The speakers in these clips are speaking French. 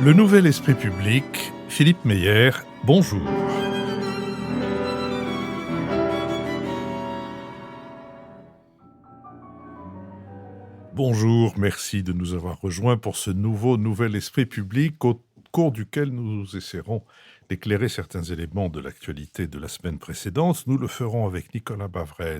Le nouvel esprit public, Philippe Meyer, bonjour. Bonjour, merci de nous avoir rejoints pour ce nouvel esprit public au cours duquel nous essaierons d'éclairer certains éléments de l'actualité de la semaine précédente. Nous le ferons avec Nicolas Bavrez,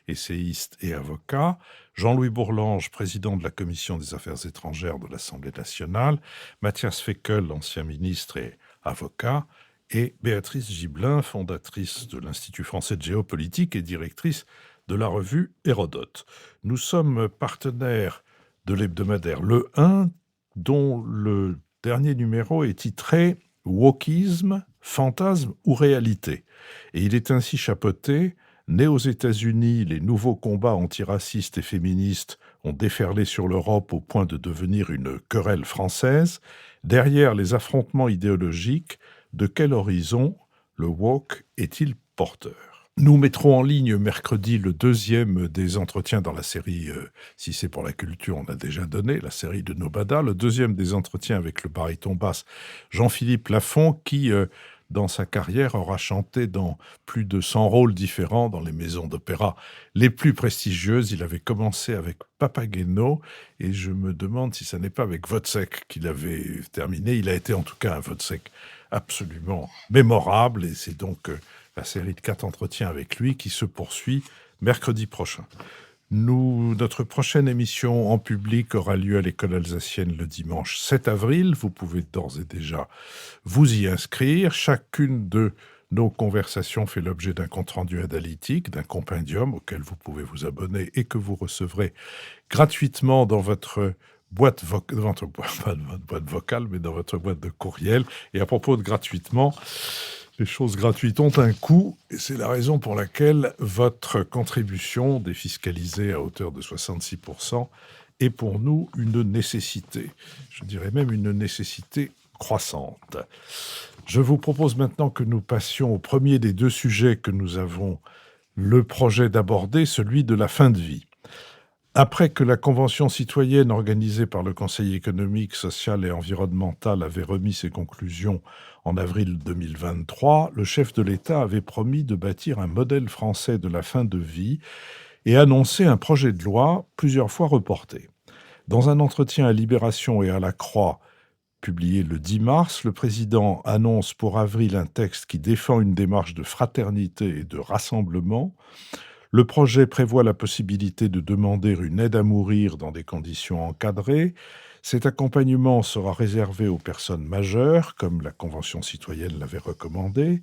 essayiste et avocat, Jean-Louis Bourlange, président de la Commission des Affaires étrangères de l'Assemblée nationale, Mathias Fekl, ancien ministre et avocat, et Béatrice Gibelin, fondatrice de l'Institut français de géopolitique et directrice de la revue Hérodote. Nous sommes partenaires de l'hebdomadaire Le 1, dont le dernier numéro est titré « Wokisme, fantasme ou réalité ?» Et il est ainsi chapeauté « Né aux États-Unis, les nouveaux combats antiracistes et féministes ont déferlé sur l'Europe au point de devenir une querelle française. Derrière les affrontements idéologiques, de quel horizon le woke est-il porteur ?» Nous mettrons en ligne mercredi le deuxième des entretiens dans la série Si c'est pour la culture, on a déjà donné, la série de Nobada, le deuxième des entretiens avec le baryton basse Jean-Philippe Lafont qui, dans sa carrière, aura chanté dans plus de 100 rôles différents dans les maisons d'opéra les plus prestigieuses. Il avait commencé avec Papageno et je me demande si ça n'est pas avec Wozzeck qu'il avait terminé. Il a été en tout cas un Wozzeck absolument mémorable et c'est donc la série de 4 entretiens avec lui qui se poursuit mercredi prochain. Notre prochaine émission en public aura lieu à l'école alsacienne le dimanche 7 avril. Vous pouvez d'ores et déjà vous y inscrire. Chacune de nos conversations fait l'objet d'un compte-rendu analytique, d'un compendium auquel vous pouvez vous abonner et que vous recevrez gratuitement dans votre boîte vocale, mais dans votre boîte de courriel. Et à propos de gratuitement, les choses gratuites ont un coût, et c'est la raison pour laquelle votre contribution, défiscalisée à hauteur de 66%, est pour nous une nécessité. Je dirais même une nécessité croissante. Je vous propose maintenant que nous passions au premier des deux sujets que nous avons le projet d'aborder, celui de la fin de vie. Après que la Convention citoyenne organisée par le Conseil économique, social et environnemental avait remis ses conclusions en avril 2023, le chef de l'État avait promis de bâtir un modèle français de la fin de vie et annoncé un projet de loi plusieurs fois reporté. Dans un entretien à Libération et à La Croix, publié le 10 mars, le président annonce pour avril un texte qui défend une démarche de fraternité et de rassemblement. Le projet prévoit la possibilité de demander une aide à mourir dans des conditions encadrées. Cet accompagnement sera réservé aux personnes majeures, comme la Convention citoyenne l'avait recommandé.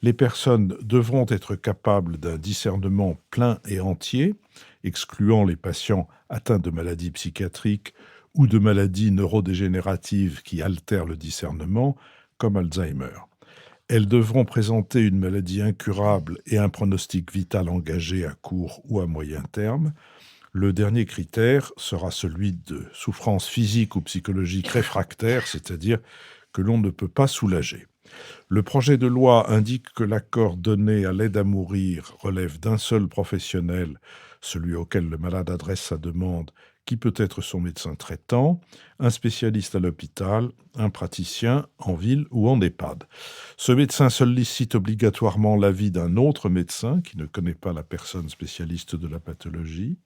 Les personnes devront être capables d'un discernement plein et entier, excluant les patients atteints de maladies psychiatriques ou de maladies neurodégénératives qui altèrent le discernement, comme Alzheimer. Elles devront présenter une maladie incurable et un pronostic vital engagé à court ou à moyen terme. Le dernier critère sera celui de souffrance physique ou psychologique réfractaire, c'est-à-dire que l'on ne peut pas soulager. Le projet de loi indique que l'accord donné à l'aide à mourir relève d'un seul professionnel, celui auquel le malade adresse sa demande, qui peut être son médecin traitant, un spécialiste à l'hôpital, un praticien en ville ou en EHPAD. Ce médecin sollicite obligatoirement l'avis d'un autre médecin qui ne connaît pas la personne spécialiste de la pathologie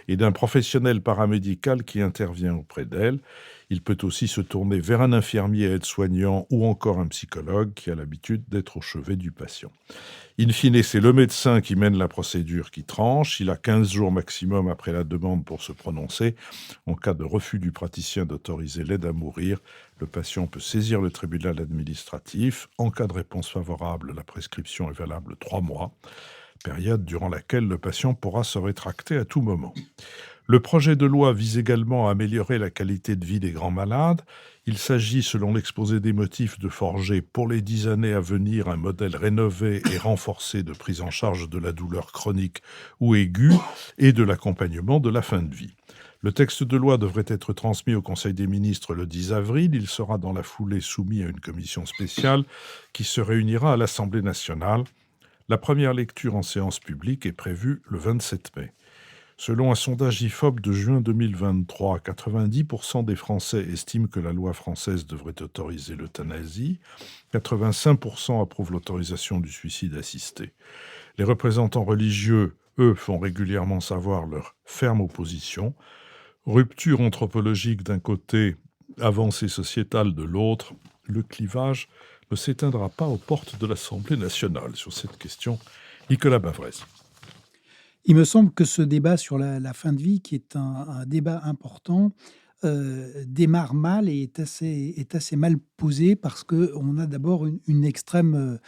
et d'un professionnel paramédical qui intervient auprès d'elle. Il peut aussi se tourner vers un infirmier aide-soignant ou encore un psychologue qui a l'habitude d'être au chevet du patient. In fine, c'est le médecin qui mène la procédure qui tranche. Il a 15 jours maximum après la demande pour se prononcer. En cas de refus du praticien d'autoriser l'aide à mourir, le patient peut saisir le tribunal administratif. En cas de réponse favorable, la prescription est valable 3 mois, période durant laquelle le patient pourra se rétracter à tout moment. Le projet de loi vise également à améliorer la qualité de vie des grands malades. Il s'agit, selon l'exposé des motifs, de forger pour les 10 années à venir un modèle rénové et renforcé de prise en charge de la douleur chronique ou aiguë et de l'accompagnement de la fin de vie. Le texte de loi devrait être transmis au Conseil des ministres le 10 avril. Il sera dans la foulée soumis à une commission spéciale qui se réunira à l'Assemblée nationale. La première lecture en séance publique est prévue le 27 mai. Selon un sondage IFOP de juin 2023, 90% des Français estiment que la loi française devrait autoriser l'euthanasie. 85% approuvent l'autorisation du suicide assisté. Les représentants religieux, eux, font régulièrement savoir leur ferme opposition. Rupture anthropologique d'un côté, avancée sociétale de l'autre, le clivage ne s'éteindra pas aux portes de l'Assemblée nationale. Sur cette question, Nicolas Bavrez. Il me semble que ce débat sur la fin de vie, qui est un débat important, démarre mal et est assez mal posé parce qu'on a d'abord une extrême,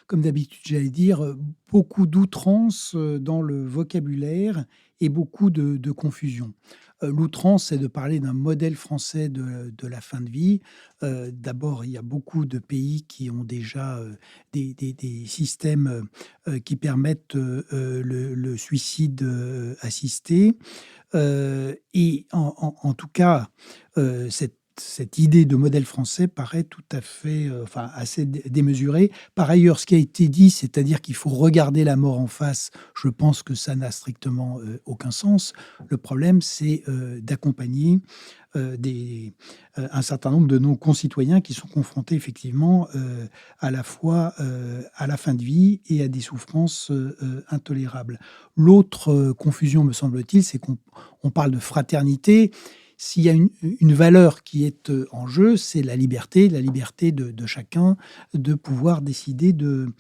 comme d'habitude, j'allais dire, beaucoup d'outrance dans le vocabulaire et beaucoup de confusion. L'outrance, c'est de parler d'un modèle français de la fin de vie. D'abord, il y a beaucoup de pays qui ont déjà des systèmes qui permettent le suicide assisté. Et en tout cas, cette idée de modèle français paraît tout à fait, enfin, assez démesurée. Par ailleurs, ce qui a été dit, c'est-à-dire qu'il faut regarder la mort en face, je pense que ça n'a strictement aucun sens. Le problème, c'est d'accompagner un certain nombre de nos concitoyens qui sont confrontés effectivement à la fois à la fin de vie et à des souffrances intolérables. L'autre confusion, me semble-t-il, c'est qu'on parle de fraternité. S'il y a une valeur qui est en jeu, c'est la liberté de chacun de pouvoir décider de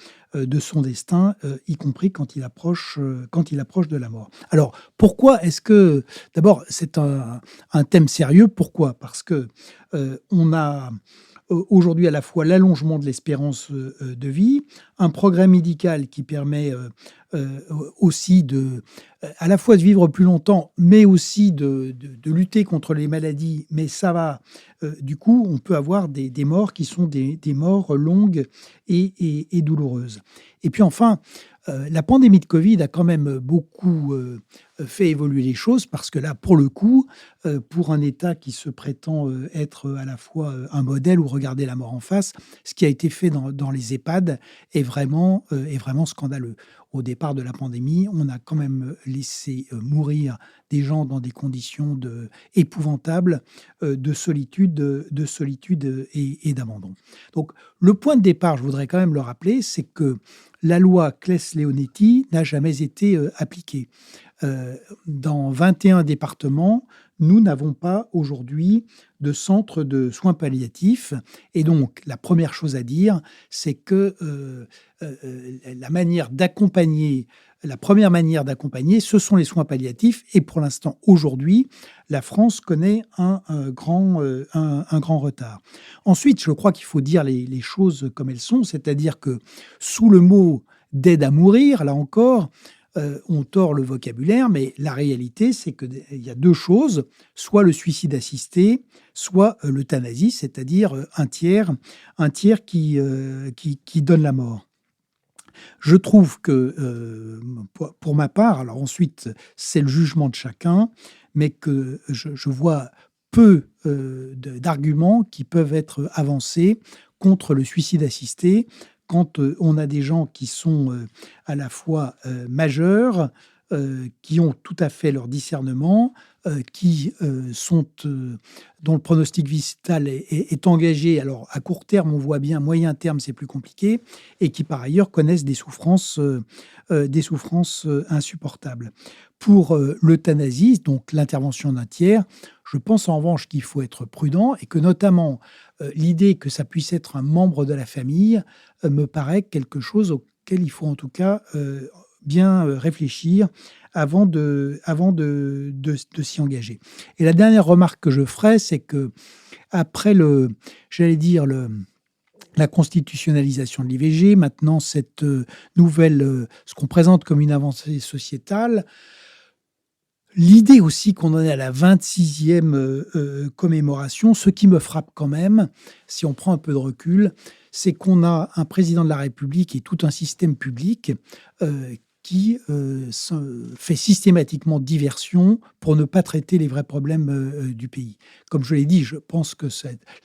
son destin, y compris quand il approche de la mort. Alors, pourquoi est-ce que... D'abord, c'est un thème sérieux. Pourquoi ? Parce que on a aujourd'hui à la fois l'allongement de l'espérance de vie, un progrès médical qui permet aussi à la fois de vivre plus longtemps, mais aussi de lutter contre les maladies. Mais ça va, du coup, on peut avoir des morts qui sont des morts longues et douloureuses. Et puis enfin, la pandémie de Covid a quand même beaucoup fait évoluer les choses parce que là, pour le coup, pour un État qui se prétend être à la fois un modèle ou regarder la mort en face, ce qui a été fait dans les EHPAD est vraiment scandaleux. Au départ de la pandémie, on a quand même laissé mourir des gens dans des conditions épouvantables de solitude et d'abandon. Donc, le point de départ, je voudrais quand même le rappeler, c'est que la loi Claes-Leonetti n'a jamais été appliquée. Dans 21 départements, nous n'avons pas aujourd'hui de centre de soins palliatifs. Et donc, la première chose à dire, c'est que la première manière d'accompagner, ce sont les soins palliatifs. Et pour l'instant, aujourd'hui, la France connaît un grand retard. Ensuite, je crois qu'il faut dire les choses comme elles sont, c'est-à-dire que sous le mot d'aide à mourir, là encore, on tord le vocabulaire, mais la réalité, c'est qu'il y a deux choses, soit le suicide assisté, soit l'euthanasie, c'est-à-dire un tiers qui donne la mort. Je trouve que, pour ma part, alors ensuite, c'est le jugement de chacun, mais que je vois peu d'arguments qui peuvent être avancés contre le suicide assisté, quand on a des gens qui sont à la fois majeurs, qui ont tout à fait leur discernement, dont le pronostic vital est engagé. Alors, à court terme, on voit bien, moyen terme, c'est plus compliqué, et qui, par ailleurs, connaissent des souffrances insupportables. Pour l'euthanasie, donc l'intervention d'un tiers, je pense en revanche qu'il faut être prudent et que notamment l'idée que ça puisse être un membre de la famille me paraît quelque chose auquel il faut en tout cas bien réfléchir avant de s'y engager. Et la dernière remarque que je ferai, c'est que après la constitutionnalisation de l'IVG, maintenant cette nouvelle, ce qu'on présente comme une avancée sociétale, l'idée aussi qu'on en est à la 26e commémoration, ce qui me frappe quand même, si on prend un peu de recul, c'est qu'on a un président de la République et tout un système public qui fait systématiquement diversion pour ne pas traiter les vrais problèmes du pays. Comme je l'ai dit, je pense que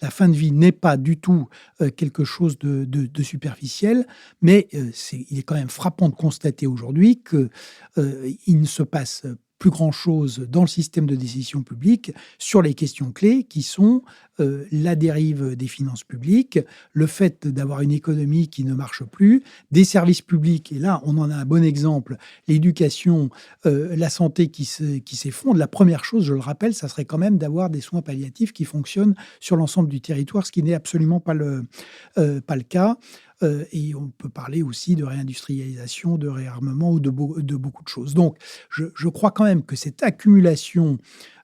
la fin de vie n'est pas du tout quelque chose de superficiel, mais il est quand même frappant de constater aujourd'hui qu'il ne se passe plus grand-chose dans le système de décision publique sur les questions clés qui sont la dérive des finances publiques, le fait d'avoir une économie qui ne marche plus, des services publics, et là on en a un bon exemple, l'éducation, la santé qui s'effondre. La première chose, je le rappelle, ça serait quand même d'avoir des soins palliatifs qui fonctionnent sur l'ensemble du territoire, ce qui n'est absolument pas le cas. Et on peut parler aussi de réindustrialisation, de réarmement ou de beaucoup de choses. Donc, je crois quand même que cette accumulation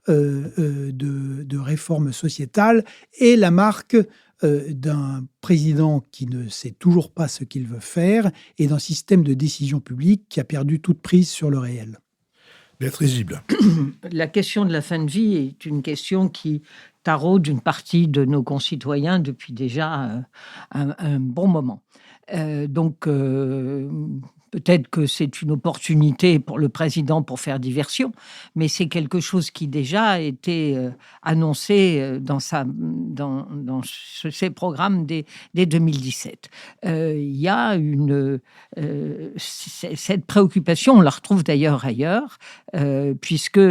de réformes sociétales est la marque d'un président qui ne sait toujours pas ce qu'il veut faire et d'un système de décision publique qui a perdu toute prise sur le réel. D'être risible. La question de la fin de vie est une question qui taraude une partie de nos concitoyens depuis déjà un bon moment. Donc, peut-être que c'est une opportunité pour le président pour faire diversion, mais c'est quelque chose qui déjà a été annoncé dans ses programmes dès 2017. Il y a cette préoccupation, on la retrouve d'ailleurs ailleurs, puisque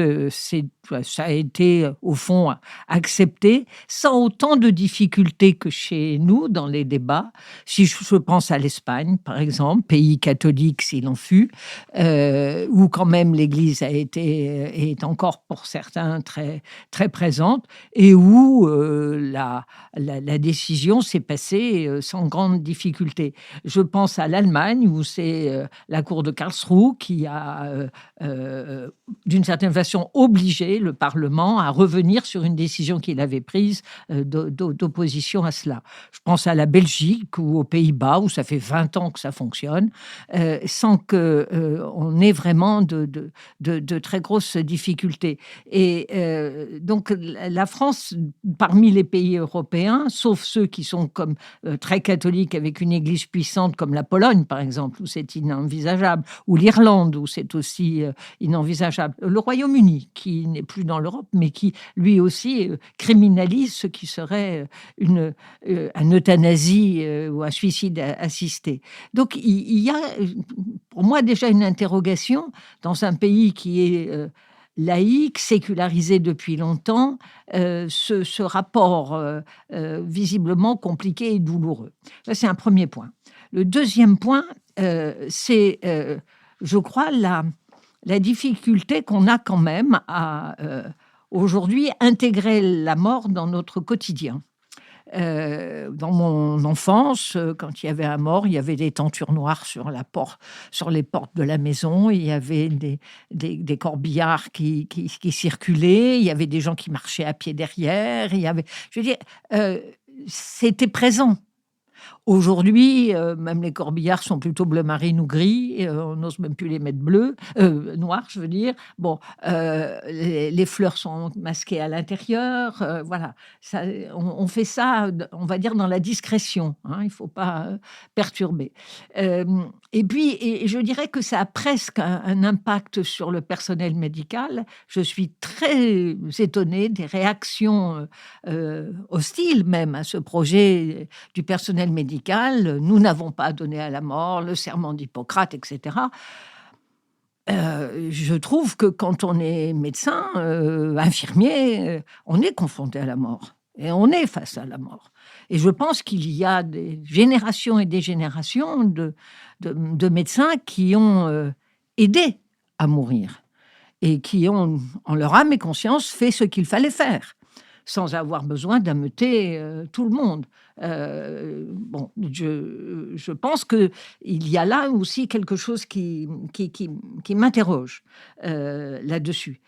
ça a été au fond accepté sans autant de difficultés que chez nous dans les débats. Si je pense à l'Espagne, par exemple, pays catholique s'il en fut, où quand même l'Église est encore pour certains très, très présente, et où la décision s'est passée sans grande difficulté. Je pense à l'Allemagne, où c'est la Cour de Karlsruhe qui a, d'une certaine façon, obligé le Parlement à revenir sur une décision qu'il avait prise d'opposition à cela. Je pense à la Belgique ou aux Pays-Bas, où ça fait 20 ans que ça fonctionne, sans qu'on ait vraiment de très grosses difficultés. Et donc, la France, parmi les pays européens, sauf ceux qui sont comme très catholiques avec une église puissante, comme la Pologne, par exemple, où c'est inenvisageable, ou l'Irlande, où c'est aussi inenvisageable. Le Royaume-Uni, qui n'est plus dans l'Europe, mais qui, lui aussi, criminalise ce qui serait un euthanasie ou un suicide assisté. Donc, il y a, pour moi, déjà une interrogation dans un pays qui est laïque, sécularisé depuis longtemps, ce rapport visiblement compliqué et douloureux. Ça, c'est un premier point. Le deuxième point, c'est, je crois, la difficulté qu'on a quand même à, aujourd'hui, intégrer la mort dans notre quotidien. Dans mon enfance, quand il y avait un mort, il y avait des tentures noires sur les portes de la maison, il y avait des corbillards qui circulaient, il y avait des gens qui marchaient à pied derrière, je veux dire, c'était présent. Aujourd'hui, même les corbillards sont plutôt bleu marine ou gris. On n'ose même plus les mettre noirs, je veux dire. Bon, les fleurs sont masquées à l'intérieur. Voilà, ça, on fait ça, on va dire, dans la discrétion. Hein, il ne faut pas perturber. Et puis, je dirais que ça a presque un impact sur le personnel médical. Je suis très étonnée des réactions hostiles même à ce projet du personnel médical. Nous n'avons pas donné à la mort, le serment d'Hippocrate, etc. Je trouve que quand on est médecin, infirmier, on est confronté à la mort. Et on est face à la mort. Et je pense qu'il y a des générations et des générations de médecins qui ont aidé à mourir et qui ont, en leur âme et conscience, fait ce qu'il fallait faire, sans avoir besoin d'ameuter tout le monde. Bon, je pense qu'il y a là aussi quelque chose qui m'interroge là-dessus.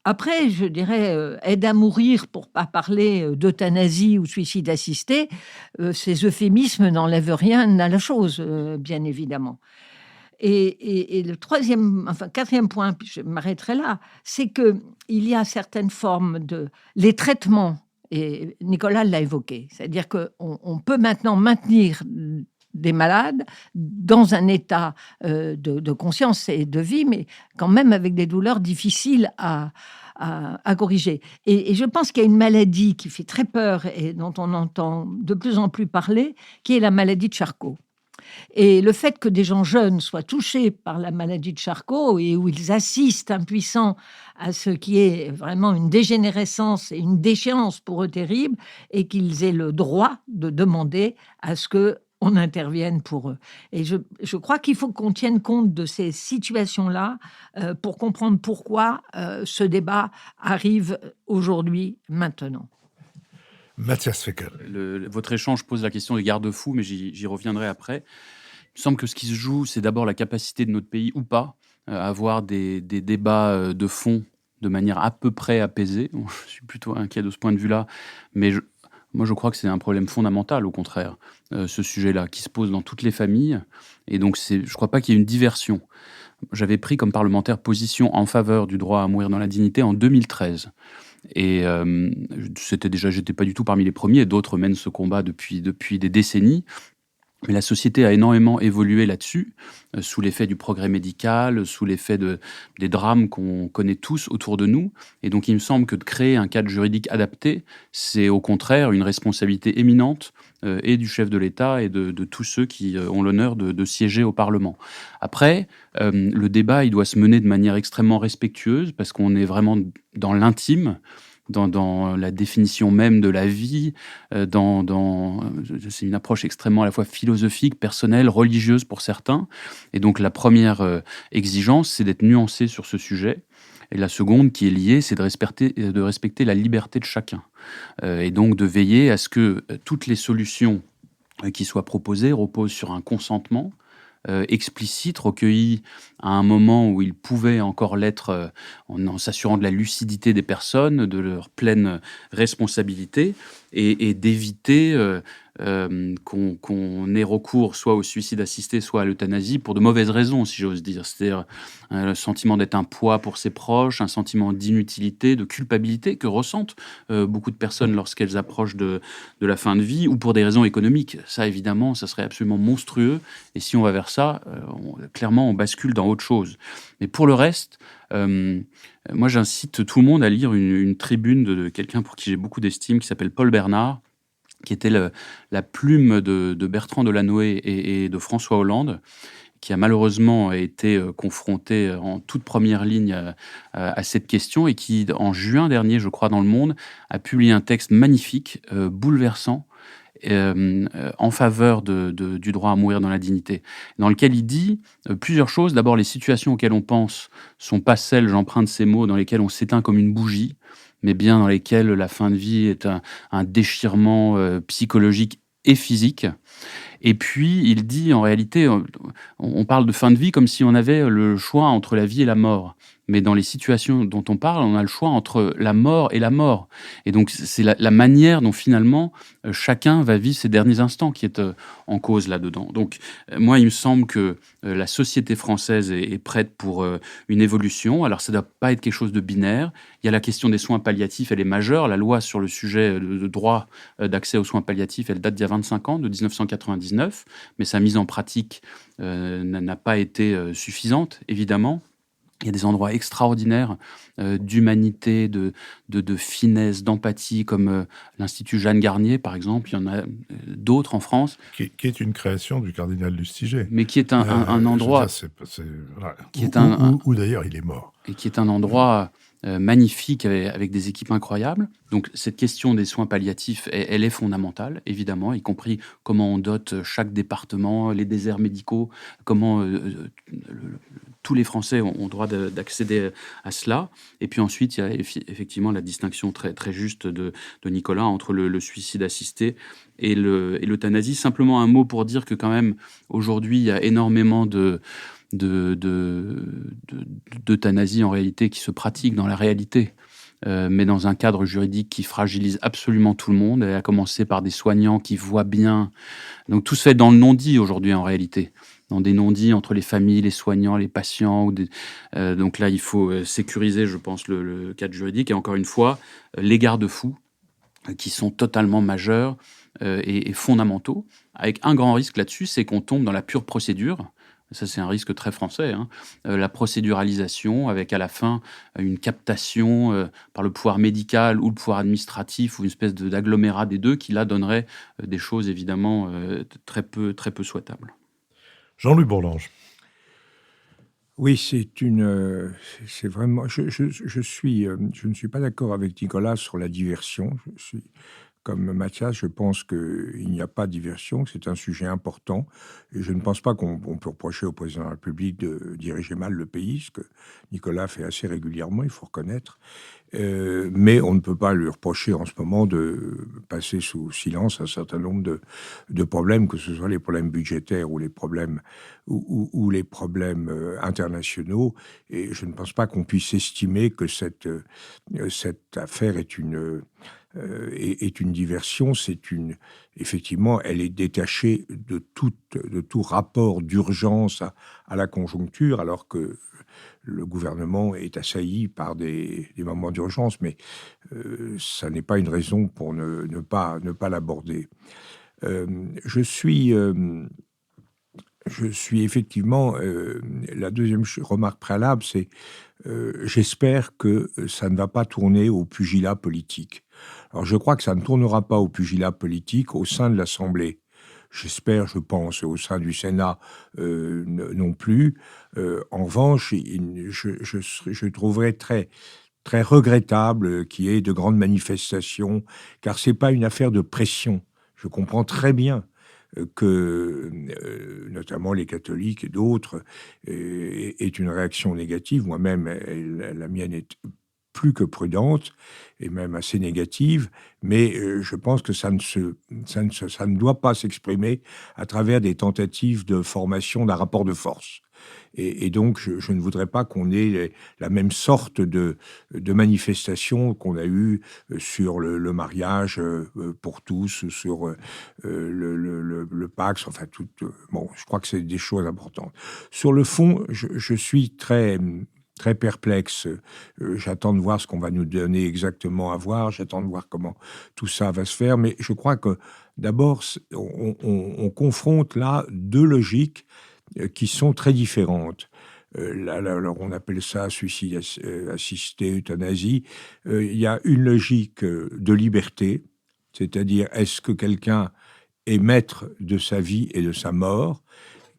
Après, je dirais, aide à mourir, pour pas parler d'euthanasie ou suicide assisté, ces euphémismes n'enlèvent rien à la chose, bien évidemment. Et le quatrième point, puis je m'arrêterai là, c'est qu'il y a certaines formes les traitements, et Nicolas l'a évoqué, c'est-à-dire qu'on peut maintenant maintenir des malades dans un état de conscience et de vie, mais quand même avec des douleurs difficiles à corriger. Et je pense qu'il y a une maladie qui fait très peur et dont on entend de plus en plus parler, qui est la maladie de Charcot. Et le fait que des gens jeunes soient touchés par la maladie de Charcot et où ils assistent impuissants à ce qui est vraiment une dégénérescence et une déchéance pour eux terrible, et qu'ils aient le droit de demander à ce qu'on intervienne pour eux. Et je crois qu'il faut qu'on tienne compte de ces situations-là pour comprendre pourquoi ce débat arrive aujourd'hui, maintenant. Mathias Fekl. Votre échange pose la question des garde-fous, mais j'y reviendrai après. Il me semble que ce qui se joue, c'est d'abord la capacité de notre pays ou pas à avoir des débats de fond de manière à peu près apaisée. Je suis plutôt inquiet de ce point de vue-là, mais moi je crois que c'est un problème fondamental, au contraire, ce sujet-là, qui se pose dans toutes les familles. Et donc je ne crois pas qu'il y ait une diversion. J'avais pris comme parlementaire position en faveur du droit à mourir dans la dignité en 2013. Et j'étais pas du tout parmi les premiers. D'autres mènent ce combat depuis des décennies. Mais la société a énormément évolué là-dessus, sous l'effet du progrès médical, sous l'effet des drames qu'on connaît tous autour de nous. Et donc, il me semble que de créer un cadre juridique adapté, c'est au contraire une responsabilité éminente et du chef de l'État et de tous ceux qui ont l'honneur de siéger au Parlement. Après, le débat, il doit se mener de manière extrêmement respectueuse, parce qu'on est vraiment dans l'intime, dans la définition même de la vie, c'est une approche extrêmement à la fois philosophique, personnelle, religieuse pour certains. Et donc la première exigence, c'est d'être nuancé sur ce sujet. Et la seconde qui est liée, c'est de respecter la liberté de chacun. Et donc de veiller à ce que toutes les solutions qui soient proposées reposent sur un consentement explicite, recueilli à un moment où il pouvait encore l'être, en s'assurant de la lucidité des personnes, de leur pleine responsabilité, et d'éviter qu'on ait recours soit au suicide assisté, soit à l'euthanasie pour de mauvaises raisons, si j'ose dire. C'est-à-dire le sentiment d'être un poids pour ses proches, un sentiment d'inutilité, de culpabilité que ressentent beaucoup de personnes lorsqu'elles approchent de la fin de vie, ou pour des raisons économiques. Ça, évidemment, ça serait absolument monstrueux. Et si on va vers ça, clairement, on bascule dans autre chose. Mais pour le reste, moi, j'incite tout le monde à lire une tribune de quelqu'un pour qui j'ai beaucoup d'estime, qui s'appelle Paul Bernard, qui était la plume de Bertrand Delanoë et de François Hollande, qui a malheureusement été confronté en toute première ligne à cette question, et qui, en juin dernier, je crois, dans Le Monde, a publié un texte magnifique, bouleversant, en faveur du droit à mourir dans la dignité, dans lequel il dit plusieurs choses. D'abord, les situations auxquelles on pense sont pas celles, j'emprunte ces mots, dans lesquelles on s'éteint comme une bougie, mais bien dans lesquelles la fin de vie est un déchirement psychologique et physique. Et puis, il dit, en réalité, on parle de fin de vie comme si on avait le choix entre la vie et la mort. Mais dans les situations dont on parle, on a le choix entre la mort et la mort. Et donc, c'est la manière dont, finalement, chacun va vivre ses derniers instants qui est en cause là-dedans. Donc, moi, il me semble que la société française est prête pour une évolution. Alors, ça ne doit pas être quelque chose de binaire. Il y a la question des soins palliatifs, elle est majeure. La loi sur le sujet de droit d'accès aux soins palliatifs, elle date d'il y a 25 ans, de 1999. Mais sa mise en pratique n'a pas été suffisante, évidemment. Il y a des endroits extraordinaires d'humanité, de finesse, d'empathie, comme l'Institut Jeanne Garnier, par exemple. Il y en a d'autres en France. Qui est une création du cardinal Lustiger. Mais qui est un endroit... Voilà. Où d'ailleurs il est mort. Et qui est un endroit magnifique, avec des équipes incroyables. Donc cette question des soins palliatifs, elle est fondamentale, évidemment, y compris comment on dote chaque département, les déserts médicaux, comment tous les Français ont droit d'accéder à cela. Et puis ensuite, il y a effectivement la distinction très, très juste de Nicolas entre le suicide assisté et l'euthanasie. Simplement un mot pour dire que quand même, aujourd'hui, il y a énormément d'euthanasie en réalité qui se pratique dans la réalité, mais dans un cadre juridique qui fragilise absolument tout le monde, et à commencer par des soignants qui voient bien. Donc tout se fait dans le non-dit aujourd'hui en réalité, dans des non-dits entre les familles, les soignants, les patients. Donc là, il faut sécuriser, je pense, le cadre juridique, et encore une fois, les garde-fous qui sont totalement majeurs et fondamentaux, avec un grand risque là-dessus, c'est qu'on tombe dans la pure procédure. Ça, c'est un risque très français, hein. La procéduralisation, avec à la fin une captation par le pouvoir médical ou le pouvoir administratif, ou une espèce d'agglomérat des deux, qui là donnerait des choses évidemment très peu souhaitables. Jean-Louis Bourlange. Oui, c'est vraiment. Je ne suis pas d'accord avec Nicolas sur la diversion. Je suis comme Mathias, je pense qu'il n'y a pas de diversion, que c'est un sujet important. Et je ne pense pas qu'on peut reprocher au président de la République de diriger mal le pays, ce que Nicolas fait assez régulièrement, il faut reconnaître. Mais on ne peut pas lui reprocher en ce moment de passer sous silence un certain nombre de problèmes, que ce soit les problèmes budgétaires ou les problèmes, ou les problèmes internationaux. Et je ne pense pas qu'on puisse estimer que cette affaire est une diversion. Effectivement, elle est détachée de tout rapport d'urgence à la conjoncture, alors que le gouvernement est assailli par des moments d'urgence, mais ça n'est pas une raison pour ne pas l'aborder. Je suis effectivement... la deuxième remarque préalable, c'est j'espère que ça ne va pas tourner au pugilat politique. Alors je crois que ça ne tournera pas au pugilat politique au sein de l'Assemblée. J'espère, je pense, au sein du Sénat non plus. En revanche, je trouverais très, très regrettable qu'il y ait de grandes manifestations, car ce n'est pas une affaire de pression. Je comprends très bien que, notamment les catholiques et d'autres, aient une réaction négative. Moi-même, la mienne est plus que prudente et même assez négative, mais je pense que ça ne doit pas s'exprimer à travers des tentatives de formation d'un rapport de force. Et donc, je ne voudrais pas qu'on ait la même sorte de manifestation qu'on a eue sur le mariage pour tous, sur le Pax, enfin, tout. Bon, je crois que c'est des choses importantes. Sur le fond, je suis très perplexe. J'attends de voir ce qu'on va nous donner exactement à voir. J'attends de voir comment tout ça va se faire. Mais je crois que, d'abord, on confronte là deux logiques qui sont très différentes. Alors on appelle ça suicide assisté, euthanasie. Il y a une logique de liberté, c'est-à-dire est-ce que quelqu'un est maître de sa vie et de sa mort,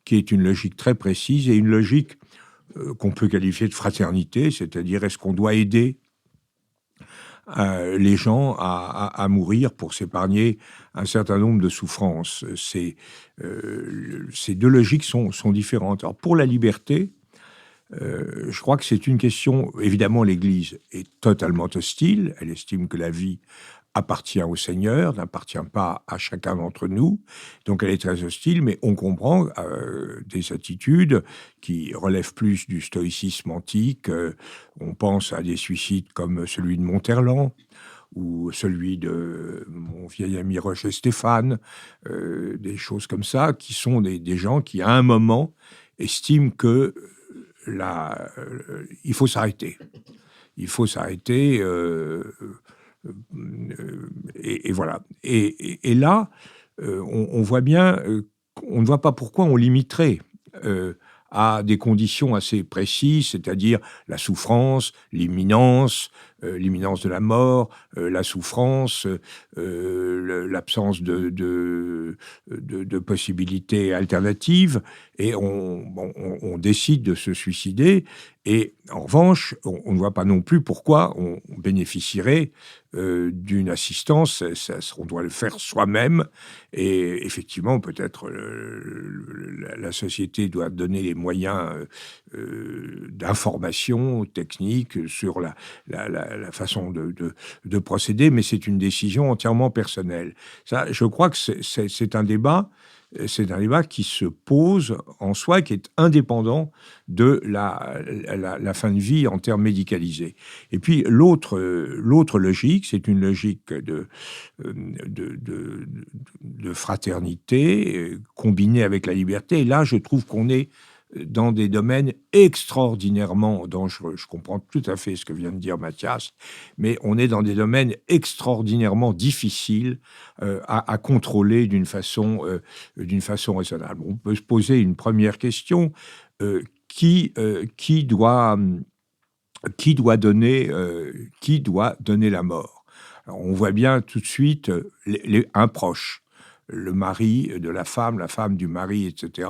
qui est une logique très précise, et une logique qu'on peut qualifier de fraternité, c'est-à-dire est-ce qu'on doit aider les gens à mourir pour s'épargner un certain nombre de souffrances. Ces deux logiques sont différentes. Alors pour la liberté, je crois que c'est une question... Évidemment, l'Église est totalement hostile. Elle estime que la vie appartient au Seigneur, n'appartient pas à chacun d'entre nous. Donc elle est très hostile, mais on comprend des attitudes qui relèvent plus du stoïcisme antique. On pense à des suicides comme celui de Monterland ou celui de mon vieil ami Roger Stéphane, des choses comme ça, qui sont des gens qui, à un moment, estiment que il faut s'arrêter. Il faut s'arrêter... et voilà. Et là, on voit bien qu'on ne voit pas pourquoi on limiterait à des conditions assez précises, c'est-à-dire la souffrance, l'imminence de la mort, la souffrance, l'absence de possibilités alternatives, et on décide de se suicider. Et en revanche, on ne voit pas non plus pourquoi on bénéficierait d'une assistance. On doit le faire soi-même. Et effectivement, peut-être la société doit donner les moyens d'information technique sur la façon de procéder, mais c'est une décision entièrement personnelle. Ça, je crois que c'est un débat. C'est un débat qui se pose en soi, qui est indépendant de la fin de vie en termes médicalisés. Et puis l'autre logique, c'est une logique de fraternité combinée avec la liberté. Et là, je trouve qu'on est dans des domaines extraordinairement dangereux. Je comprends tout à fait ce que vient de dire Mathias, mais on est dans des domaines extraordinairement difficiles à contrôler d'une façon raisonnable. On peut se poser une première question, qui doit donner la mort? Alors, on voit bien tout de suite un proche. le mari de la femme du mari, etc.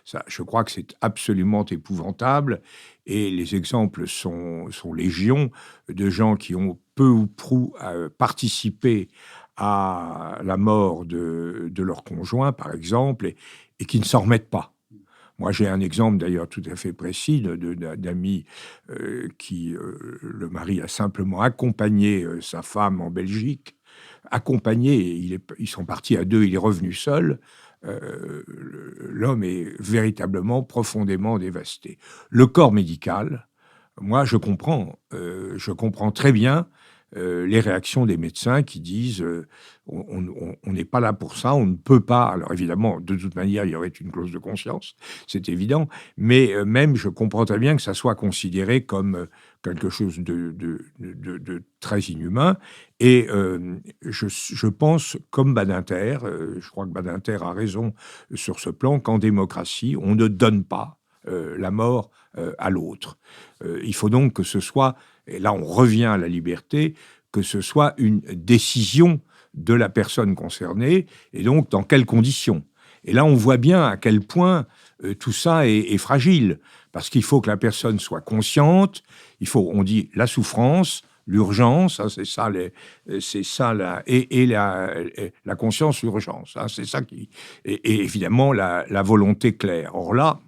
Ça, je crois que c'est absolument épouvantable. Et les exemples sont légion de gens qui ont peu ou prou participé à la mort de leur conjoint, par exemple, et qui ne s'en remettent pas. Moi, j'ai un exemple d'ailleurs tout à fait précis d'amis qui, le mari a simplement accompagné sa femme en Belgique, accompagné, ils sont partis à deux, il est revenu seul. L'homme est véritablement profondément dévasté. Le corps médical, moi, je comprends très bien les réactions des médecins qui disent on n'est pas là pour ça, on ne peut pas. Alors évidemment, de toute manière, il y aurait une clause de conscience, c'est évident, mais même je comprends très bien que ça soit considéré comme quelque chose de très inhumain. Et je pense, comme Badinter, je crois que Badinter a raison sur ce plan, qu'en démocratie, on ne donne pas la mort à l'autre. Il faut donc que ce soit, et là on revient à la liberté, que ce soit une décision de la personne concernée, et donc dans quelles conditions. Et là on voit bien à quel point tout ça est fragile, parce qu'il faut que la personne soit consciente, on dit la souffrance, l'urgence, hein, c'est ça la conscience, l'urgence, hein, c'est ça et évidemment la volonté claire. Or là,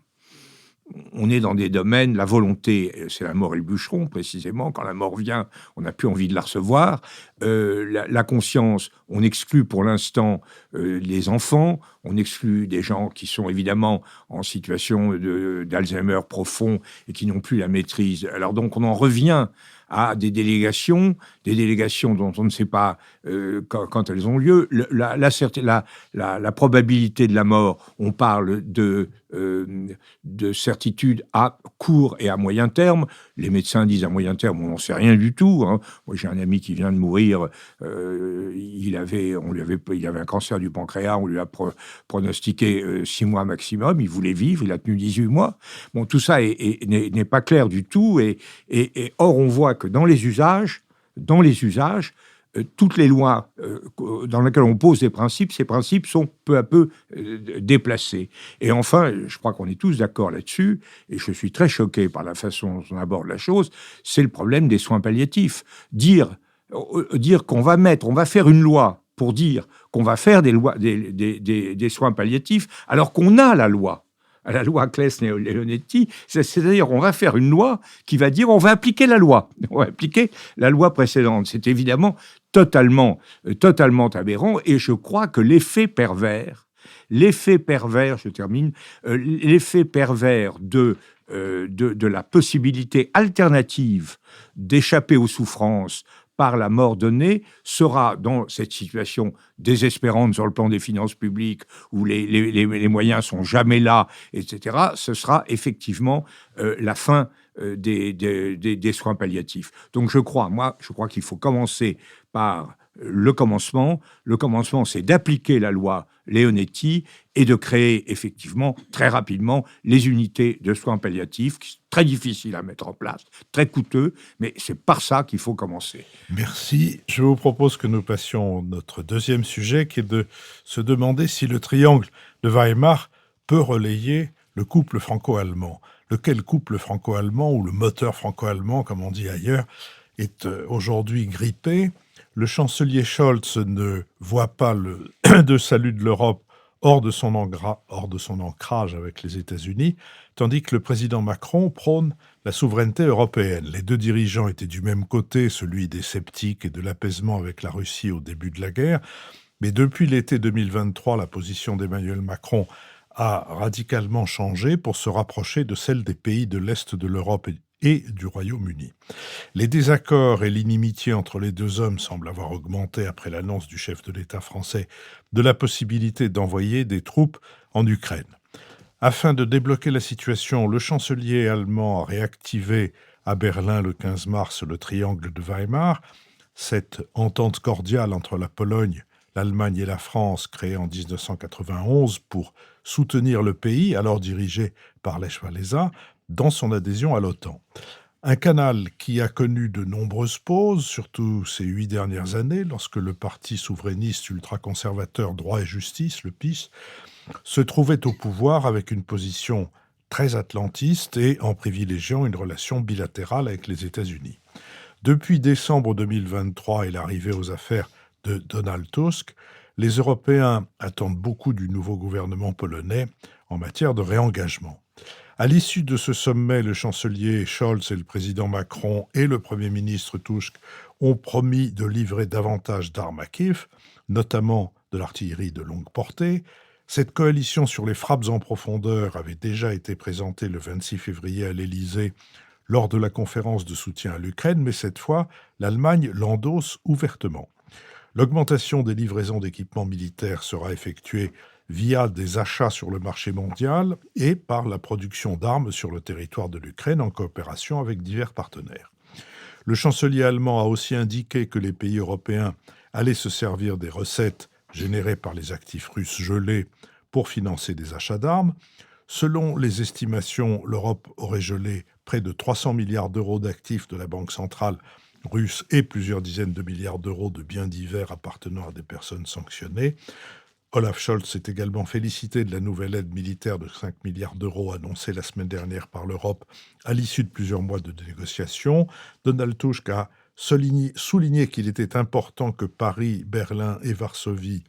on est dans des domaines, la volonté, c'est la mort et le bûcheron, précisément. Quand la mort vient, on n'a plus envie de la recevoir. La conscience, on exclut pour l'instant les enfants, on exclut des gens qui sont évidemment en situation d'Alzheimer profond et qui n'ont plus la maîtrise. Alors donc, on en revient à des délégations dont on ne sait pas quand elles ont lieu. La probabilité de la mort, on parle de certitude à court et à moyen terme. Les médecins disent à moyen terme, on n'en sait rien du tout. Hein. Moi, j'ai un ami qui vient de mourir. Il avait un cancer du pancréas. On lui a pronostiqué 6 mois maximum. Il voulait vivre. Il a tenu 18 mois. Bon, tout ça n'est pas clair du tout. Et or, on voit que dans les usages, toutes les lois dans lesquelles on pose des principes, ces principes sont peu à peu déplacés. Et enfin, je crois qu'on est tous d'accord là-dessus, et je suis très choqué par la façon dont on aborde la chose, c'est le problème des soins palliatifs. Dire qu'on va faire une loi pour dire qu'on va faire des soins palliatifs, alors qu'on a la loi Claes-Leonetti, c'est-à-dire on va faire une loi qui va dire on va appliquer la loi. On va appliquer la loi précédente. C'est évidemment totalement aberrant, et je crois que l'effet pervers, je termine, l'effet pervers de la possibilité alternative d'échapper aux souffrances par la mort donnée sera, dans cette situation désespérante sur le plan des finances publiques, où les moyens sont jamais là, etc., ce sera effectivement la fin des soins palliatifs. Donc je crois qu'il faut commencer par le commencement. Le commencement, c'est d'appliquer la loi Leonetti et de créer effectivement très rapidement les unités de soins palliatifs, qui sont très difficiles à mettre en place, très coûteux, mais c'est par ça qu'il faut commencer. Merci. Je vous propose que nous passions à notre deuxième sujet, qui est de se demander si le triangle de Weimar peut relayer le couple franco-allemand. Lequel couple franco-allemand, ou le moteur franco-allemand, comme on dit ailleurs, est aujourd'hui grippé. Le chancelier Scholz ne voit pas de salut de l'Europe hors de son ancrage avec les États-Unis, tandis que le président Macron prône la souveraineté européenne. Les deux dirigeants étaient du même côté, celui des sceptiques et de l'apaisement avec la Russie au début de la guerre. Mais depuis l'été 2023, la position d'Emmanuel Macron a radicalement changé pour se rapprocher de celle des pays de l'Est de l'Europe et du Royaume-Uni. Les désaccords et l'inimitié entre les deux hommes semblent avoir augmenté après l'annonce du chef de l'État français de la possibilité d'envoyer des troupes en Ukraine. Afin de débloquer la situation, le chancelier allemand a réactivé à Berlin le 15 mars le triangle de Weimar, cette entente cordiale entre la Pologne, l'Allemagne et la France, créée en 1991 pour soutenir le pays, alors dirigé par Lech Walesa, dans son adhésion à l'OTAN. Un canal qui a connu de nombreuses pauses, surtout ces 8 dernières années, lorsque le parti souverainiste ultra-conservateur Droit et Justice, le PiS, se trouvait au pouvoir avec une position très atlantiste et en privilégiant une relation bilatérale avec les États-Unis. Depuis décembre 2023 et l'arrivée aux affaires de Donald Tusk, les Européens attendent beaucoup du nouveau gouvernement polonais en matière de réengagement. À l'issue de ce sommet, le chancelier Scholz et le président Macron et le Premier ministre Tusk ont promis de livrer davantage d'armes à Kiev, notamment de l'artillerie de longue portée. Cette coalition sur les frappes en profondeur avait déjà été présentée le 26 février à l'Élysée lors de la conférence de soutien à l'Ukraine, mais cette fois, l'Allemagne l'endosse ouvertement. L'augmentation des livraisons d'équipements militaires sera effectuée via des achats sur le marché mondial et par la production d'armes sur le territoire de l'Ukraine en coopération avec divers partenaires. Le chancelier allemand a aussi indiqué que les pays européens allaient se servir des recettes générées par les actifs russes gelés pour financer des achats d'armes. Selon les estimations, l'Europe aurait gelé près de 300 milliards d'euros d'actifs de la Banque centrale russe et plusieurs dizaines de milliards d'euros de biens divers appartenant à des personnes sanctionnées. Olaf Scholz s'est également félicité de la nouvelle aide militaire de 5 milliards d'euros annoncée la semaine dernière par l'Europe à l'issue de plusieurs mois de négociations. Donald Tusk a souligné qu'il était important que Paris, Berlin et Varsovie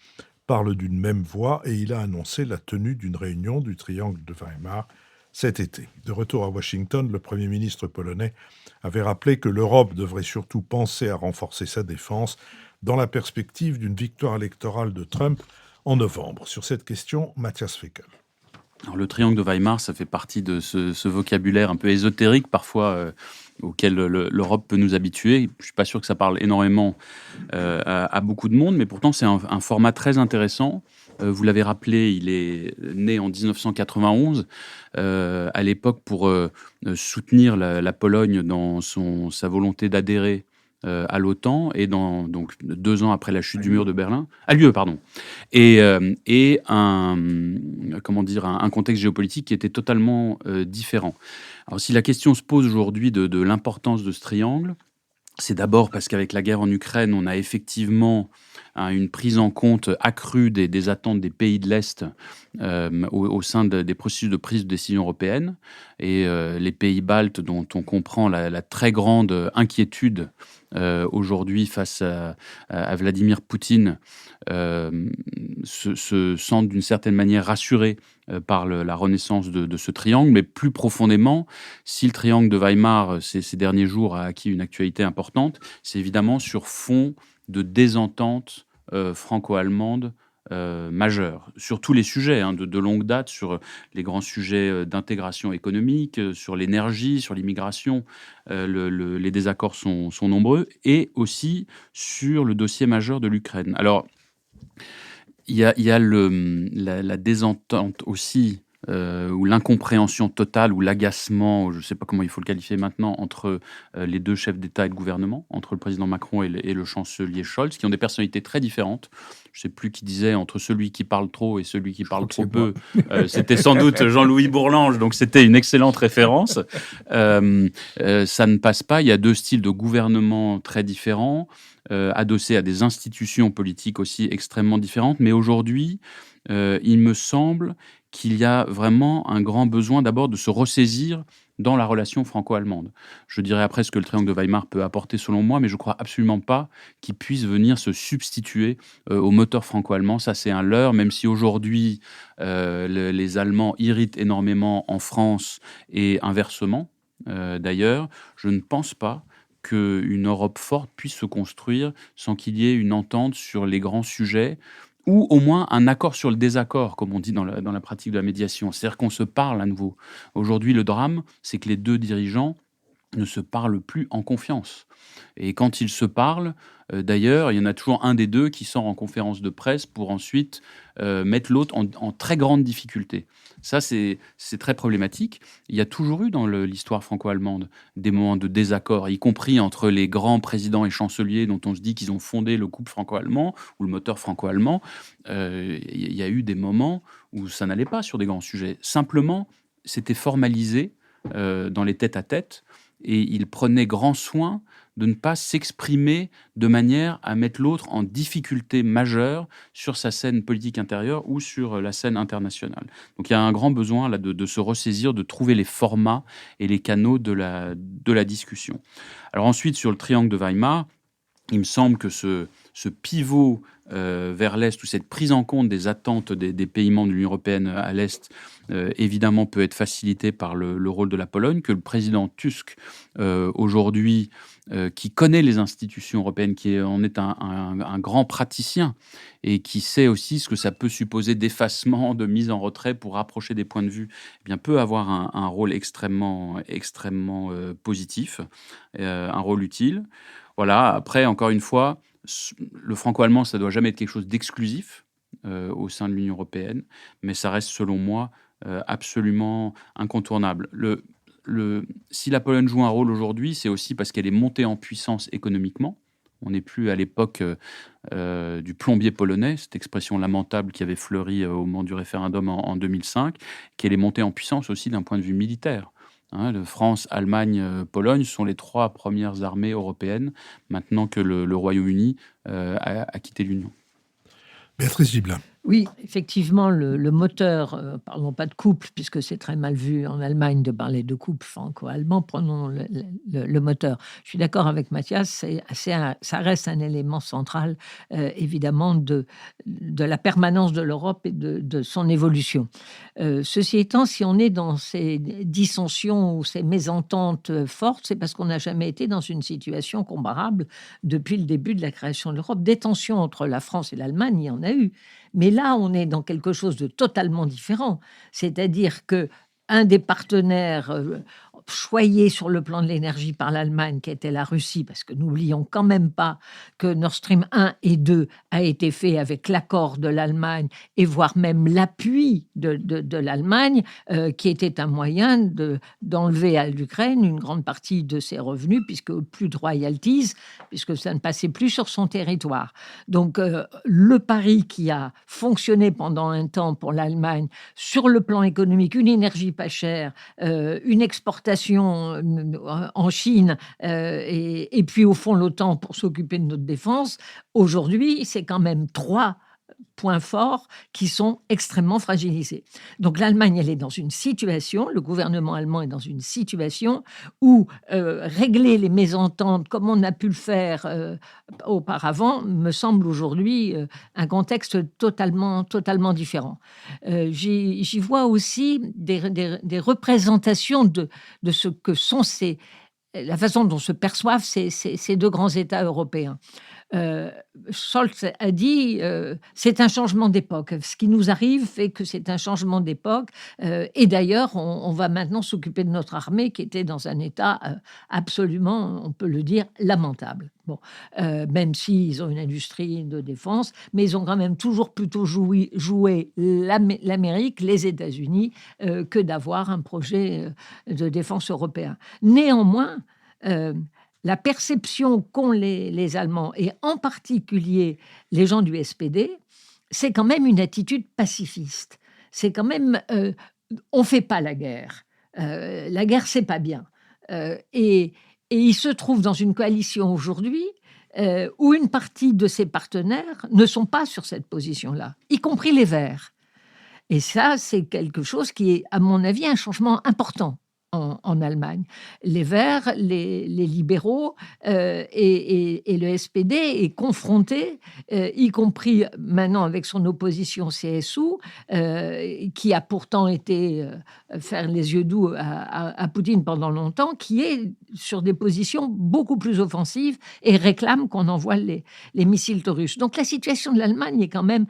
parlent d'une même voix et il a annoncé la tenue d'une réunion du Triangle de Weimar cet été. De retour à Washington, le Premier ministre polonais avait rappelé que l'Europe devrait surtout penser à renforcer sa défense dans la perspective d'une victoire électorale de Trump en novembre. Sur cette question, Matthias Feckel. Alors, le triangle de Weimar, ça fait partie de ce vocabulaire un peu ésotérique parfois auquel l'Europe peut nous habituer. Je ne suis pas sûr que ça parle énormément à beaucoup de monde, mais pourtant c'est un format très intéressant. Vous l'avez rappelé, il est né en 1991, à l'époque pour soutenir la Pologne dans sa volonté d'adhérer à l'OTAN et donc 2 ans après la chute du mur de Berlin, et un contexte géopolitique qui était totalement différent. Alors si la question se pose aujourd'hui de l'importance de ce triangle, c'est d'abord parce qu'avec la guerre en Ukraine, on a effectivement une prise en compte accrue des attentes des pays de l'Est au sein des processus de prise de décision européenne. Et les pays baltes, dont on comprend la très grande inquiétude aujourd'hui face à Vladimir Poutine, se sentent d'une certaine manière rassurés par la renaissance de ce triangle. Mais plus profondément, si le triangle de Weimar, ces derniers jours, a acquis une actualité importante, c'est évidemment sur fond de désentente franco-allemande majeure, sur tous les sujets de longue date, sur les grands sujets d'intégration économique, sur l'énergie, sur l'immigration. Les désaccords sont nombreux, et aussi sur le dossier majeur de l'Ukraine. Alors, il y a la désentente aussi, ou l'incompréhension totale, ou l'agacement, je ne sais pas comment il faut le qualifier maintenant, entre les deux chefs d'État et de gouvernement, entre le président Macron et le chancelier Scholz, qui ont des personnalités très différentes. Je ne sais plus qui disait entre celui qui parle trop et celui qui parle trop peu. C'était sans doute Jean-Louis Bourlange, donc c'était une excellente référence. Ça ne passe pas. Il y a 2 styles de gouvernement très différents, adossés à des institutions politiques aussi extrêmement différentes. Mais aujourd'hui, il me semble qu'il y a vraiment un grand besoin d'abord de se ressaisir dans la relation franco-allemande. Je dirais après ce que le triangle de Weimar peut apporter selon moi, mais je ne crois absolument pas qu'il puisse venir se substituer au moteur franco-allemand. Ça, c'est un leurre, même si aujourd'hui, les Allemands irritent énormément en France et inversement. D'ailleurs, je ne pense pas qu'une Europe forte puisse se construire sans qu'il y ait une entente sur les grands sujets, ou au moins un accord sur le désaccord, comme on dit dans la pratique de la médiation. C'est-à-dire qu'on se parle à nouveau. Aujourd'hui, le drame, c'est que les 2 dirigeants ne se parlent plus en confiance. Et quand ils se parlent, d'ailleurs, il y en a toujours un des 2 qui sort en conférence de presse pour ensuite mettre l'autre en très grande difficulté. Ça, c'est très problématique. Il y a toujours eu dans l'histoire franco-allemande des moments de désaccord, y compris entre les grands présidents et chanceliers dont on se dit qu'ils ont fondé le couple franco-allemand ou le moteur franco-allemand. Il y a eu des moments où ça n'allait pas sur des grands sujets. Simplement, c'était formalisé dans les tête-à-tête. et il prenait grand soin de ne pas s'exprimer de manière à mettre l'autre en difficulté majeure sur sa scène politique intérieure ou sur la scène internationale. Donc il y a un grand besoin là, de se ressaisir, de trouver les formats et les canaux de la discussion. Alors ensuite, sur le triangle de Weimar, il me semble que ce pivot vers l'Est, ou cette prise en compte des attentes des pays membres de l'Union européenne à l'Est, évidemment peut être facilité par le rôle de la Pologne, que le président Tusk, aujourd'hui, qui connaît les institutions européennes, qui en est un grand praticien, et qui sait aussi ce que ça peut supposer d'effacement, de mise en retrait pour rapprocher des points de vue, eh bien, peut avoir un rôle extrêmement positif, un rôle utile. Voilà, après, encore une fois, le franco-allemand, ça ne doit jamais être quelque chose d'exclusif au sein de l'Union européenne, mais ça reste, selon moi, absolument incontournable. Si la Pologne joue un rôle aujourd'hui, c'est aussi parce qu'elle est montée en puissance économiquement. On n'est plus à l'époque du plombier polonais, cette expression lamentable qui avait fleuri au moment du référendum en 2005, qu'elle est montée en puissance aussi d'un point de vue militaire. France, Allemagne, Pologne sont les 3 premières armées européennes maintenant que le Royaume-Uni a quitté l'Union. Béatrice Gibelin. Oui, effectivement, le moteur, parlons pas de couple, puisque c'est très mal vu en Allemagne de parler de couple franco-allemand, prenons le moteur. Je suis d'accord avec Mathias, ça reste un élément central, évidemment, de la permanence de l'Europe et de son évolution. Ceci étant, si on est dans ces dissensions ou ces mésententes fortes, c'est parce qu'on n'a jamais été dans une situation comparable depuis le début de la création de l'Europe. Des tensions entre la France et l'Allemagne, il y en a eu. Mais là, on est dans quelque chose de totalement différent. C'est-à-dire que un des partenaires choyés sur le plan de l'énergie par l'Allemagne, qui était la Russie, parce que n'oublions quand même pas que Nord Stream 1 et 2 a été fait avec l'accord de l'Allemagne et voire même l'appui de l'Allemagne, qui était un moyen d'enlever à l'Ukraine une grande partie de ses revenus, puisque plus de royalties, puisque ça ne passait plus sur son territoire. Donc le pari qui a fonctionné pendant un temps pour l'Allemagne sur le plan économique, une énergie pas chère, une exportation en Chine et puis au fond l'OTAN pour s'occuper de notre défense, aujourd'hui c'est quand même 3 points forts qui sont extrêmement fragilisés. Donc l'Allemagne, elle est dans une situation, le gouvernement allemand est dans une situation où régler les mésententes comme on a pu le faire auparavant me semble aujourd'hui un contexte totalement différent. J'y vois aussi des représentations de ce que sont la façon dont se perçoivent ces 2 grands États européens. Scholz a dit c'est un changement d'époque. Ce qui nous arrive fait que c'est un changement d'époque. Et d'ailleurs, on va maintenant s'occuper de notre armée qui était dans un état absolument, on peut le dire, lamentable. Bon, même s'ils ont une industrie de défense, mais ils ont quand même toujours plutôt joué l'Amérique, les États-Unis, que d'avoir un projet de défense européen. Néanmoins, la perception qu'ont les Allemands, et en particulier les gens du SPD, c'est quand même une attitude pacifiste. C'est quand même, on ne fait pas la guerre. La guerre, c'est pas bien. Et ils se trouvent dans une coalition aujourd'hui où une partie de ses partenaires ne sont pas sur cette position-là, y compris les Verts. Et ça, c'est quelque chose qui est, à mon avis, un changement important en Allemagne. Les Verts, les libéraux et le SPD est confronté, y compris maintenant avec son opposition CSU, qui a pourtant été faire les yeux doux à Poutine pendant longtemps, qui est sur des positions beaucoup plus offensives et réclame qu'on envoie les missiles russes. Donc la situation de l'Allemagne est quand même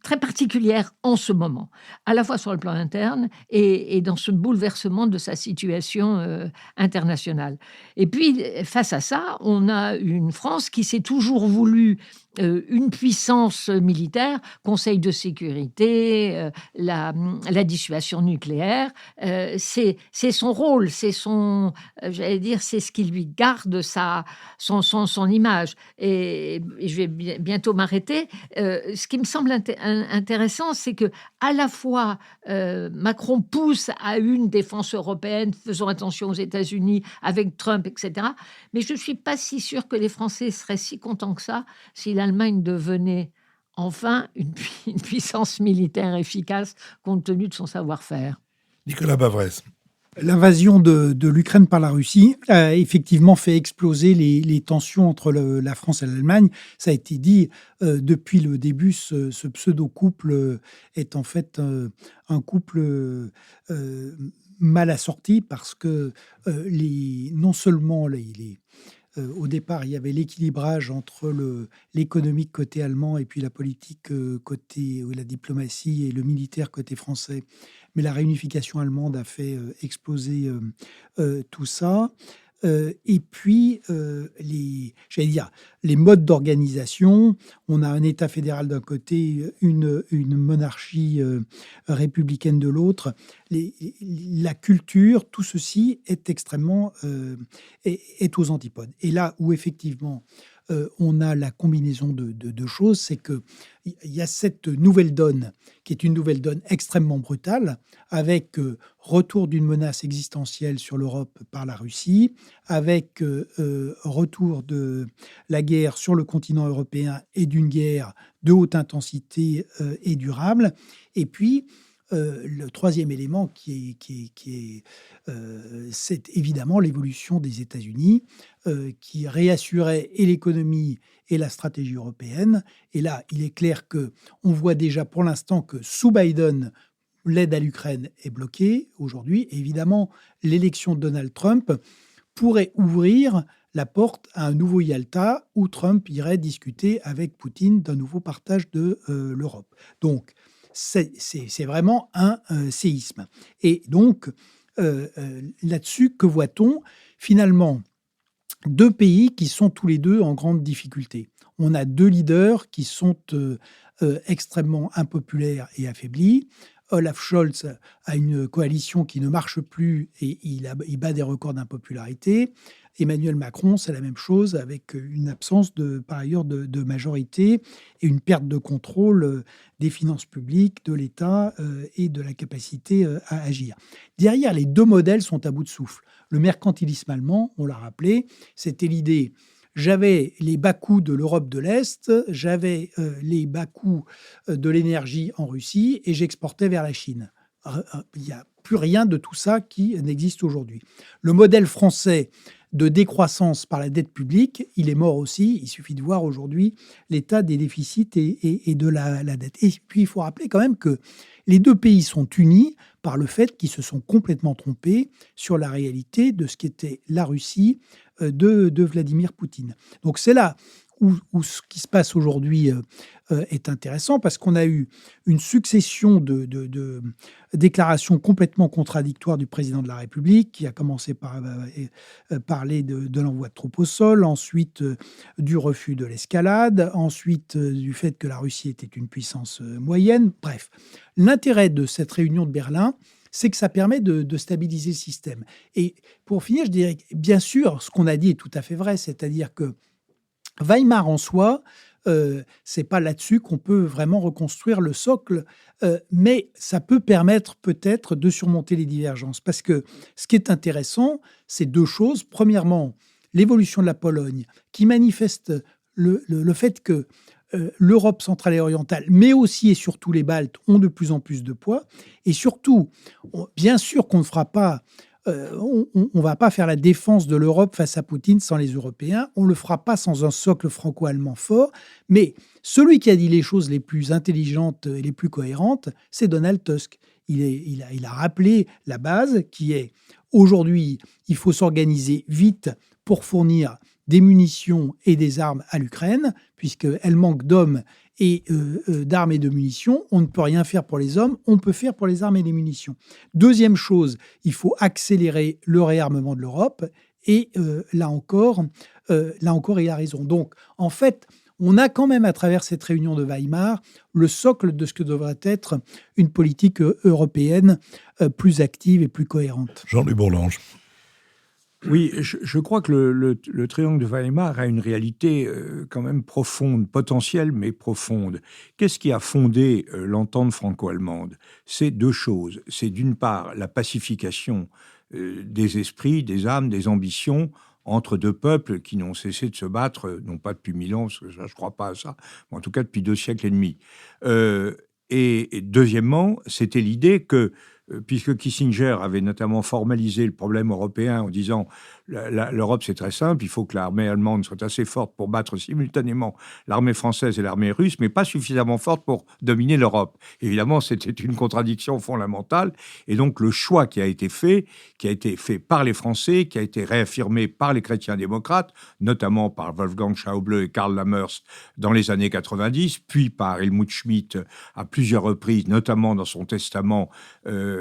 très particulière en ce moment, à la fois sur le plan interne et dans ce bouleversement de sa situation internationale. Et puis, face à ça, on a une France qui s'est toujours voulu une puissance militaire, Conseil de sécurité, la dissuasion nucléaire. C'est son rôle, c'est j'allais dire, c'est ce qui lui garde son image. Et je vais bientôt m'arrêter. Ce qui me semble intéressant, c'est que à la fois Macron pousse à une défense européenne, faisons attention aux États-Unis avec Trump, etc. Mais je ne suis pas si sûre que les Français seraient si contents que ça si l'Allemagne devenait enfin une puissance militaire efficace compte tenu de son savoir-faire. Nicolas Bavrez. L'invasion de l'Ukraine par la Russie a effectivement fait exploser les tensions entre la France et l'Allemagne. Ça a été dit depuis le début, ce pseudo-couple est en fait un couple mal assorti parce que non seulement au départ, il y avait l'équilibrage entre l'économique côté allemand et puis la politique côté la diplomatie et le militaire côté français. Mais la réunification allemande a fait exploser tout ça. Et puis, les modes d'organisation. On a un État fédéral d'un côté, une monarchie républicaine de l'autre. La culture, tout ceci est extrêmement est aux antipodes. Et là où effectivement on a la combinaison de deux choses, c'est que il y a cette nouvelle donne qui est une nouvelle donne extrêmement brutale, avec retour d'une menace existentielle sur l'Europe par la Russie, avec retour de la guerre sur le continent européen et d'une guerre de haute intensité et durable. Et puis, le troisième élément c'est évidemment l'évolution des États-Unis qui réassurait et l'économie et la stratégie européenne. Et là, il est clair que on voit déjà pour l'instant que sous Biden, l'aide à l'Ukraine est bloquée aujourd'hui. Et évidemment, l'élection de Donald Trump pourrait ouvrir la porte à un nouveau Yalta où Trump irait discuter avec Poutine d'un nouveau partage de l'Europe. Donc, c'est vraiment un séisme. Et donc, là-dessus, que voit-on ? Finalement, deux pays qui sont tous les deux en grande difficulté. On a deux leaders qui sont extrêmement impopulaires et affaiblis. Olaf Scholz a une coalition qui ne marche plus et il bat des records d'impopularité. Emmanuel Macron, c'est la même chose, avec une absence par ailleurs de majorité et une perte de contrôle des finances publiques, de l'État et de la capacité à agir. Derrière, les deux modèles sont à bout de souffle. Le mercantilisme allemand, on l'a rappelé, c'était l'idée. J'avais les bas-coûts de l'Europe de l'Est, j'avais les bas-coûts de l'énergie en Russie et j'exportais vers la Chine. Il n'y a plus rien de tout ça qui n'existe aujourd'hui. Le modèle français de décroissance par la dette publique, il est mort aussi. Il suffit de voir aujourd'hui l'état des déficits et de la dette. Et puis, il faut rappeler quand même que les deux pays sont unis par le fait qu'ils se sont complètement trompés sur la réalité de ce qu'était la Russie de Vladimir Poutine. Donc, c'est là où ce qui se passe aujourd'hui est intéressant parce qu'on a eu une succession de déclarations complètement contradictoires du président de la République qui a commencé par parler de l'envoi de troupes au sol, ensuite du refus de l'escalade, ensuite du fait que la Russie était une puissance moyenne. Bref, l'intérêt de cette réunion de Berlin, c'est que ça permet de stabiliser le système. Et pour finir, je dirais que, bien sûr, ce qu'on a dit est tout à fait vrai, c'est-à-dire que Weimar en soi, c'est pas là-dessus qu'on peut vraiment reconstruire le socle, mais ça peut permettre peut-être de surmonter les divergences. Parce que ce qui est intéressant, c'est deux choses. Premièrement, l'évolution de la Pologne, qui manifeste le fait que l'Europe centrale et orientale, mais aussi et surtout les Baltes, ont de plus en plus de poids. Et surtout, bien sûr qu'on ne fera pas... on ne va pas faire la défense de l'Europe face à Poutine sans les Européens. On ne le fera pas sans un socle franco-allemand fort. Mais celui qui a dit les choses les plus intelligentes et les plus cohérentes, c'est Donald Tusk. Il a rappelé la base qui est aujourd'hui, il faut s'organiser vite pour fournir des munitions et des armes à l'Ukraine, puisqu'elle manque d'hommes et d'armes et de munitions. On ne peut rien faire pour les hommes, on peut faire pour les armes et les munitions. Deuxième chose, il faut accélérer le réarmement de l'Europe. Et là encore, il a raison. Donc, en fait, on a quand même, à travers cette réunion de Weimar, le socle de ce que devrait être une politique européenne plus active et plus cohérente. Jean-Louis Bourlange. Oui, je crois que le triangle de Weimar a une réalité quand même profonde, potentielle mais profonde. Qu'est-ce qui a fondé l'entente franco-allemande? C'est deux choses. C'est d'une part la pacification des esprits, des âmes, des ambitions entre deux peuples qui n'ont cessé de se battre, non pas depuis 1000 ans, parce que ça, je ne crois pas à ça, mais en tout cas depuis 2 siècles et demi. Et deuxièmement, c'était l'idée que puisque Kissinger avait notamment formalisé le problème européen en disant l'Europe c'est très simple, il faut que l'armée allemande soit assez forte pour battre simultanément l'armée française et l'armée russe, mais pas suffisamment forte pour dominer l'Europe. Évidemment, c'était une contradiction fondamentale, et donc le choix qui a été fait par les Français, qui a été réaffirmé par les chrétiens démocrates, notamment par Wolfgang Schäuble et Karl Lammerts dans les années 90, puis par Helmut Schmidt à plusieurs reprises, notamment dans son testament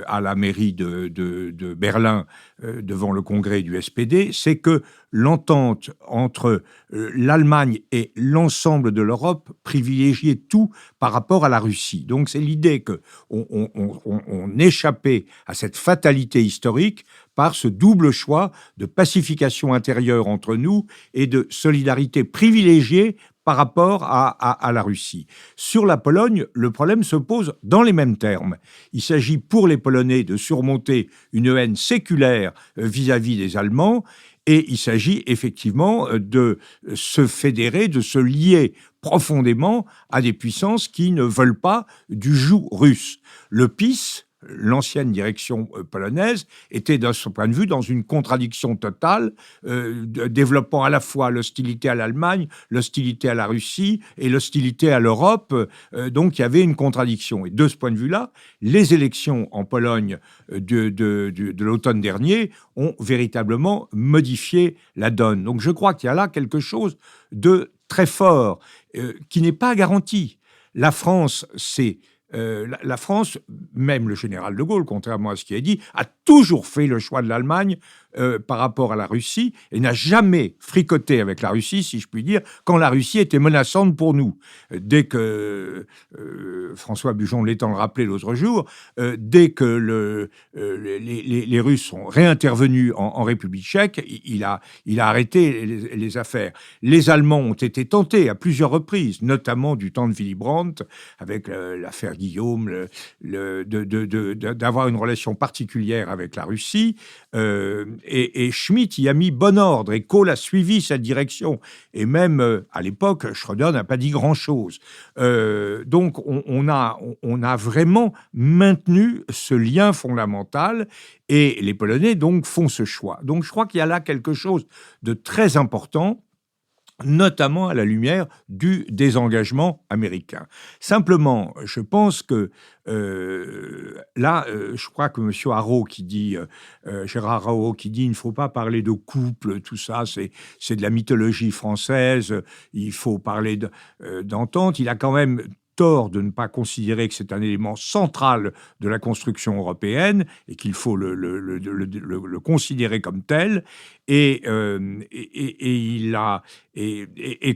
à la mairie de Berlin devant le congrès du SPD, c'est que l'entente entre l'Allemagne et l'ensemble de l'Europe privilégiait tout par rapport à la Russie. Donc c'est l'idée qu'on échappait à cette fatalité historique par ce double choix de pacification intérieure entre nous et de solidarité privilégiée par rapport à la Russie. Sur la Pologne, le problème se pose dans les mêmes termes. Il s'agit pour les Polonais de surmonter une haine séculaire vis-à-vis des Allemands, et il s'agit effectivement de se fédérer, de se lier profondément à des puissances qui ne veulent pas du joug russe. Le PiS, l'ancienne direction polonaise, était de ce point de vue dans une contradiction totale, développant à la fois l'hostilité à l'Allemagne, l'hostilité à la Russie et l'hostilité à l'Europe. Donc il y avait une contradiction. Et de ce point de vue-là, les élections en Pologne de l'automne dernier ont véritablement modifié la donne. Donc je crois qu'il y a là quelque chose de très fort qui n'est pas garanti. La France, la France, même le général de Gaulle, contrairement à ce qui est dit, a toujours fait le choix de l'Allemagne par rapport à la Russie et n'a jamais fricoté avec la Russie, si je puis dire, quand la Russie était menaçante pour nous. Dès que, François Bujon l'étant rappelé l'autre jour, dès que les Russes sont réintervenus en République tchèque, il a arrêté les affaires. Les Allemands ont été tentés à plusieurs reprises, notamment du temps de Willy Brandt, avec l'affaire Guillaume, d'avoir une relation particulière avec la Russie. Et Schmitt y a mis bon ordre, et Kohl a suivi cette direction. Et même, à l'époque, Schröder n'a pas dit grand-chose. Donc, on a vraiment maintenu ce lien fondamental, et les Polonais, donc, font ce choix. Donc, je crois qu'il y a là quelque chose de très important, notamment à la lumière du désengagement américain. Simplement, je pense que je crois que M. Haro qui dit, Gérard Haro qui dit, il ne faut pas parler de couple, tout ça, c'est de la mythologie française, il faut parler d'entente. Il a quand même tort de ne pas considérer que c'est un élément central de la construction européenne et qu'il faut le considérer comme tel, et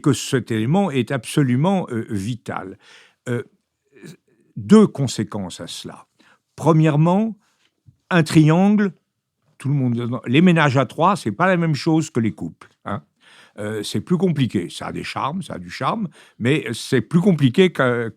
que cet élément est absolument vital. Deux conséquences à cela. Premièrement, un triangle, les ménages à trois, c'est pas la même chose que les couples, hein. C'est plus compliqué. Ça a du charme, mais c'est plus compliqué qu'un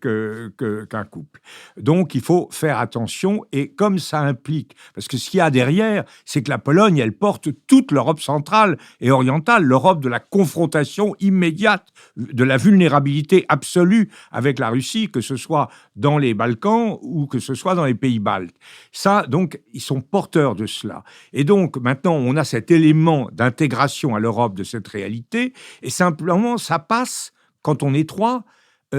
couple. Donc, il faut faire attention, et comme ça implique, parce que ce qu'il y a derrière, c'est que la Pologne, elle porte toute l'Europe centrale et orientale, l'Europe de la confrontation immédiate, de la vulnérabilité absolue avec la Russie, que ce soit dans les Balkans ou que ce soit dans les pays baltes. Ça, donc, ils sont porteurs de cela. Et donc, maintenant, on a cet élément d'intégration à l'Europe de cette réalité. Et simplement, ça passe, quand on est trois,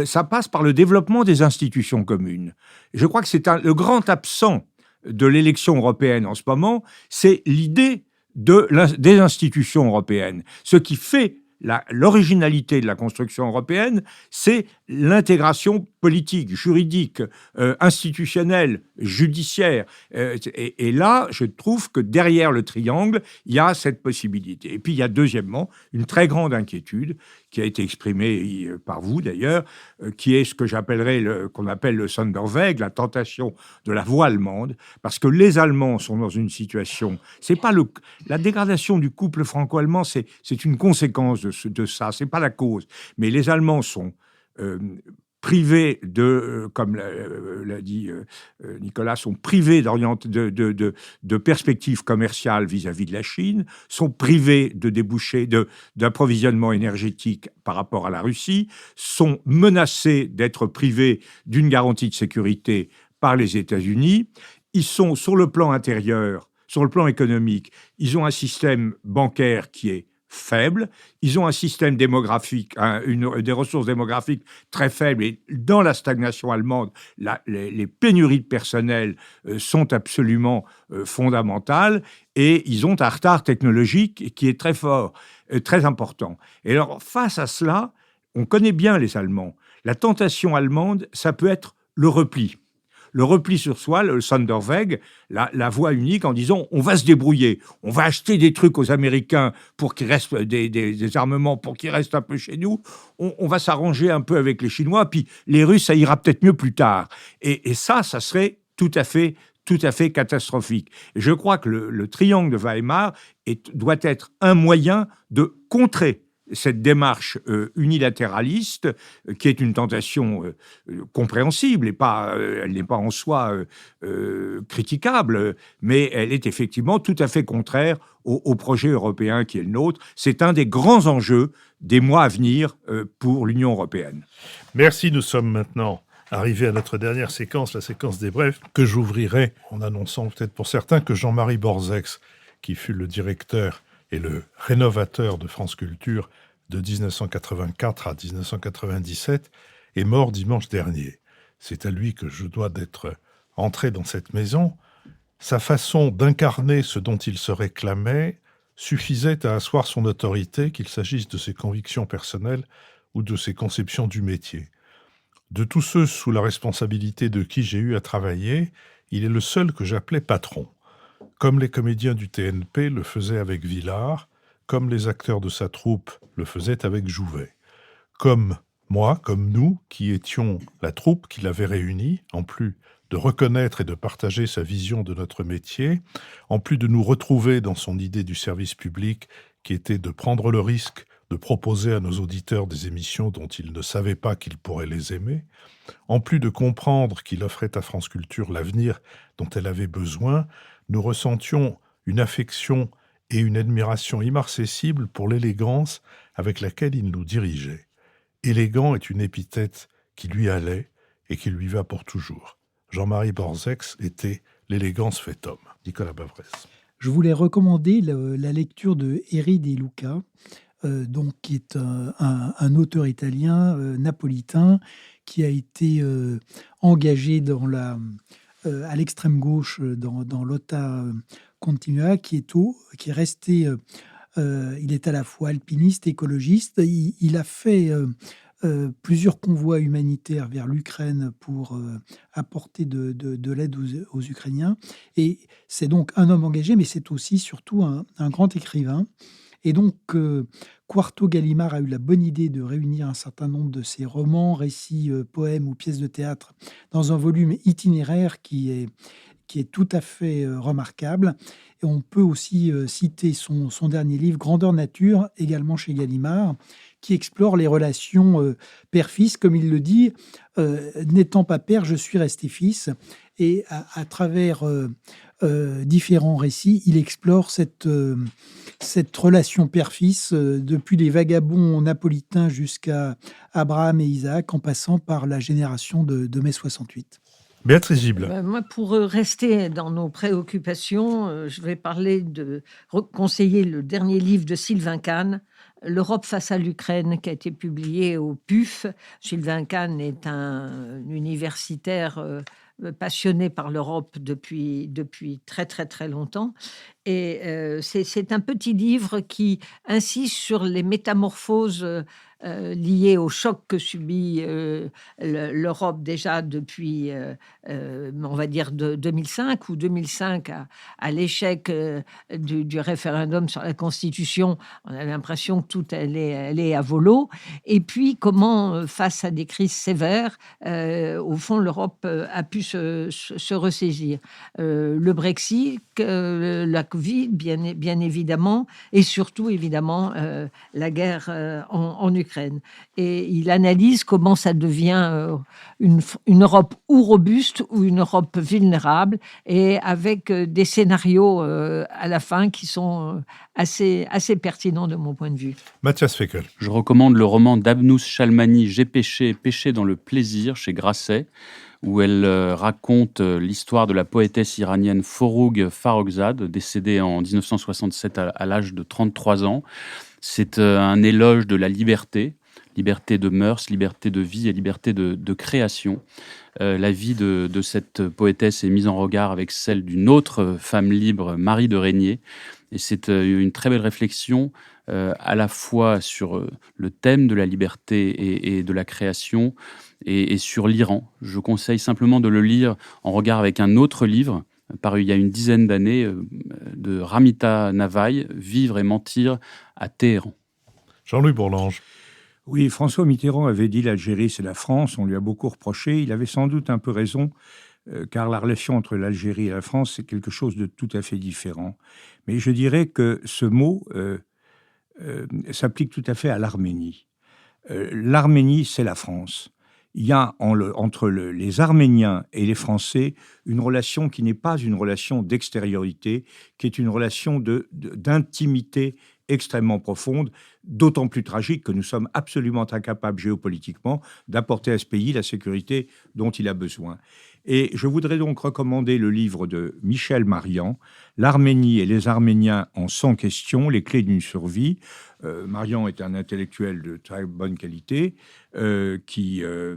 ça passe par le développement des institutions communes. Je crois que c'est le grand absent de l'élection européenne en ce moment, c'est l'idée des institutions européennes. Ce qui fait l'originalité de la construction européenne, c'est l'intégration politique, juridique, institutionnelle, judiciaire. Et là, je trouve que derrière le triangle, il y a cette possibilité. Et puis, il y a deuxièmement une très grande inquiétude qui a été exprimée par vous d'ailleurs, qui est ce que qu'on appelle le Sonderweg, la tentation de la voie allemande, parce que les Allemands sont dans une situation, c'est pas la dégradation du couple franco-allemand, c'est une conséquence de ça, c'est pas la cause, mais les Allemands sont privés comme l'a dit Nicolas, sont privés de perspectives commerciales vis-à-vis de la Chine, sont privés de débouchés d'approvisionnement énergétique par rapport à la Russie, sont menacés d'être privés d'une garantie de sécurité par les États-Unis. Ils sont sur le plan intérieur, sur le plan économique, ils ont un système bancaire qui est faible, ils ont un système démographique, des ressources démographiques très faibles, et dans la stagnation allemande, les pénuries de personnel sont absolument fondamentales, et ils ont un retard technologique qui est très fort, très important. Et alors, face à cela, on connaît bien les Allemands. La tentation allemande, ça peut être le repli. Le repli sur soi, le Sonderweg, la voie unique en disant on va se débrouiller, on va acheter des trucs aux Américains pour qu'il reste des armements, pour qu'ils restent un peu chez nous, on va s'arranger un peu avec les Chinois, puis les Russes, ça ira peut-être mieux plus tard. Et ça serait tout à fait catastrophique. Et je crois que le triangle de Weimar doit être un moyen de contrer cette démarche unilatéraliste, qui est une tentation compréhensible, et elle n'est pas en soi critiquable, mais elle est effectivement tout à fait contraire au projet européen qui est le nôtre. C'est un des grands enjeux des mois à venir pour l'Union européenne. Merci, nous sommes maintenant arrivés à notre dernière séquence, la séquence des brefs, que j'ouvrirai en annonçant peut-être pour certains que Jean-Marie Borzex, qui fut le directeur et le rénovateur de France Culture de 1984 à 1997, est mort dimanche dernier. C'est à lui que je dois d'être entré dans cette maison. Sa façon d'incarner ce dont il se réclamait suffisait à asseoir son autorité, qu'il s'agisse de ses convictions personnelles ou de ses conceptions du métier. De tous ceux sous la responsabilité de qui j'ai eu à travailler, il est le seul que j'appelais patron. Comme les comédiens du TNP le faisaient avec Villard, comme les acteurs de sa troupe le faisaient avec Jouvet. Comme moi, comme nous, qui étions la troupe qui l'avait réunie, en plus de reconnaître et de partager sa vision de notre métier, en plus de nous retrouver dans son idée du service public, qui était de prendre le risque de proposer à nos auditeurs des émissions dont ils ne savaient pas qu'ils pourraient les aimer, en plus de comprendre qu'il offrait à France Culture l'avenir dont elle avait besoin, nous ressentions une affection et une admiration immarcessible pour l'élégance avec laquelle il nous dirigeait. Élégant est une épithète qui lui allait et qui lui va pour toujours. Jean-Marie Borzex était l'élégance fait homme. Nicolas Bavrez. Je voulais recommander la lecture de Eri De Luca, qui est un auteur italien napolitain qui a été engagé à l'extrême gauche dans l'Otta Continua, qui est resté. Il est à la fois alpiniste, écologiste. Il a fait plusieurs convois humanitaires vers l'Ukraine pour apporter de l'aide aux Ukrainiens. Et c'est donc un homme engagé, mais c'est aussi surtout un grand écrivain. Et donc, Quarto Gallimard a eu la bonne idée de réunir un certain nombre de ses romans, récits, poèmes ou pièces de théâtre dans un volume itinéraire qui est tout à fait remarquable. Et on peut aussi citer son dernier livre, Grandeur Nature, également chez Gallimard, qui explore les relations père-fils, comme il le dit, n'étant pas père, je suis resté fils. Et à travers différents récits, il explore cette relation père-fils depuis les vagabonds napolitains jusqu'à Abraham et Isaac, en passant par la génération de mai 68. Béatrice Gibel. Moi, pour rester dans nos préoccupations, je vais conseiller le dernier livre de Sylvain Kahn, L'Europe face à l'Ukraine, qui a été publié au PUF. Sylvain Kahn est un universitaire passionné par l'Europe depuis très, très, très longtemps. Et c'est un petit livre qui insiste sur les métamorphoses liées au choc que subit l'Europe déjà depuis, on va dire, 2005 ou 2005 à l'échec du référendum sur la Constitution. On a l'impression que tout elle est à volo. Et puis comment, face à des crises sévères, au fond, l'Europe a pu se ressaisir. Le Brexit, la Covid, bien évidemment, et surtout, évidemment, la guerre en Ukraine. Et il analyse comment ça devient une Europe ou robuste ou une Europe vulnérable, et avec des scénarios à la fin qui sont assez pertinents de mon point de vue. Mathias Fekl. Je recommande le roman d'Abnous Chalmani, J'ai péché dans le plaisir, chez Grasset, où elle raconte l'histoire de la poétesse iranienne Forough Farrokhzad, décédée en 1967 à l'âge de 33 ans. C'est un éloge de la liberté de mœurs, liberté de vie et liberté de création. La vie de cette poétesse est mise en regard avec celle d'une autre femme libre, Marie de Régnier. Et c'est une très belle réflexion à la fois sur le thème de la liberté et de la création et sur l'Iran. Je conseille simplement de le lire en regard avec un autre livre paru il y a une dizaine d'années, de Ramita Navaï, Vivre et mentir à Téhéran. Jean-Louis Bourlange. Oui, François Mitterrand avait dit l'Algérie, c'est la France. On lui a beaucoup reproché. Il avait sans doute un peu raison, car la relation entre l'Algérie et la France, c'est quelque chose de tout à fait différent. Mais je dirais que ce mot s'applique tout à fait à l'Arménie. L'Arménie, c'est la France. Il y a entre les Arméniens et les Français une relation qui n'est pas une relation d'extériorité, qui est une relation d'intimité extrêmement profonde, d'autant plus tragique que nous sommes absolument incapables géopolitiquement d'apporter à ce pays la sécurité dont il a besoin. Et je voudrais donc recommander le livre de Michel Marian, L'Arménie et les Arméniens en 100 questions, les clés d'une survie. Marian est un intellectuel de très bonne qualité, qui est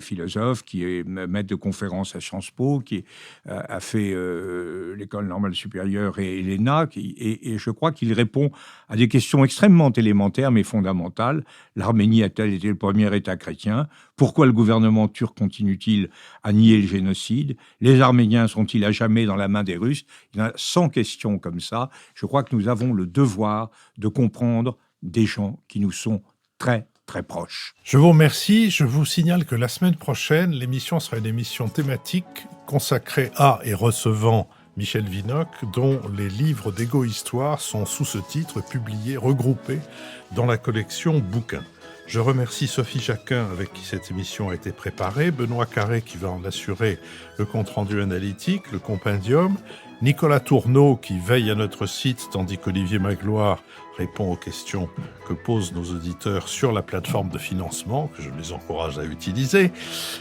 philosophe, qui est maître de conférences à Sciences Po, qui a fait l'école normale supérieure et l'ENA, et je crois qu'il répond à des questions extrêmement élémentaires mais fondamentales. L'Arménie a-t-elle été le premier État chrétien ? Pourquoi le gouvernement turc continue-t-il à nier le génocide ? Les Arméniens sont-ils à jamais dans la main des Russes ? Il y en a 100 questions comme ça. Je crois que nous avons le devoir de comprendre des gens qui nous sont très, très proches. Je vous remercie. Je vous signale que la semaine prochaine, l'émission sera une émission thématique consacrée à et recevant Michel Vinocq, dont les livres d'égo-histoire sont sous ce titre publiés, regroupés dans la collection Bouquins. Je remercie Sophie Jacquin, avec qui cette émission a été préparée, Benoît Carré, qui va en assurer le compte-rendu analytique, le compendium, Nicolas Tourneau, qui veille à notre site, tandis qu'Olivier Magloire répond aux questions que posent nos auditeurs sur la plateforme de financement, que je les encourage à utiliser,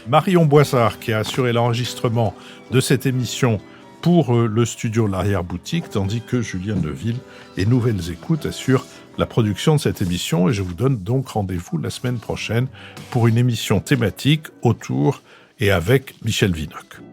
Marion Boissard, qui a assuré l'enregistrement de cette émission pour le studio L'Arrière-Boutique, tandis que Julien Neuville et Nouvelles Écoutes assurent la production de cette émission. Et je vous donne donc rendez-vous la semaine prochaine pour une émission thématique autour et avec Michel Vinocq.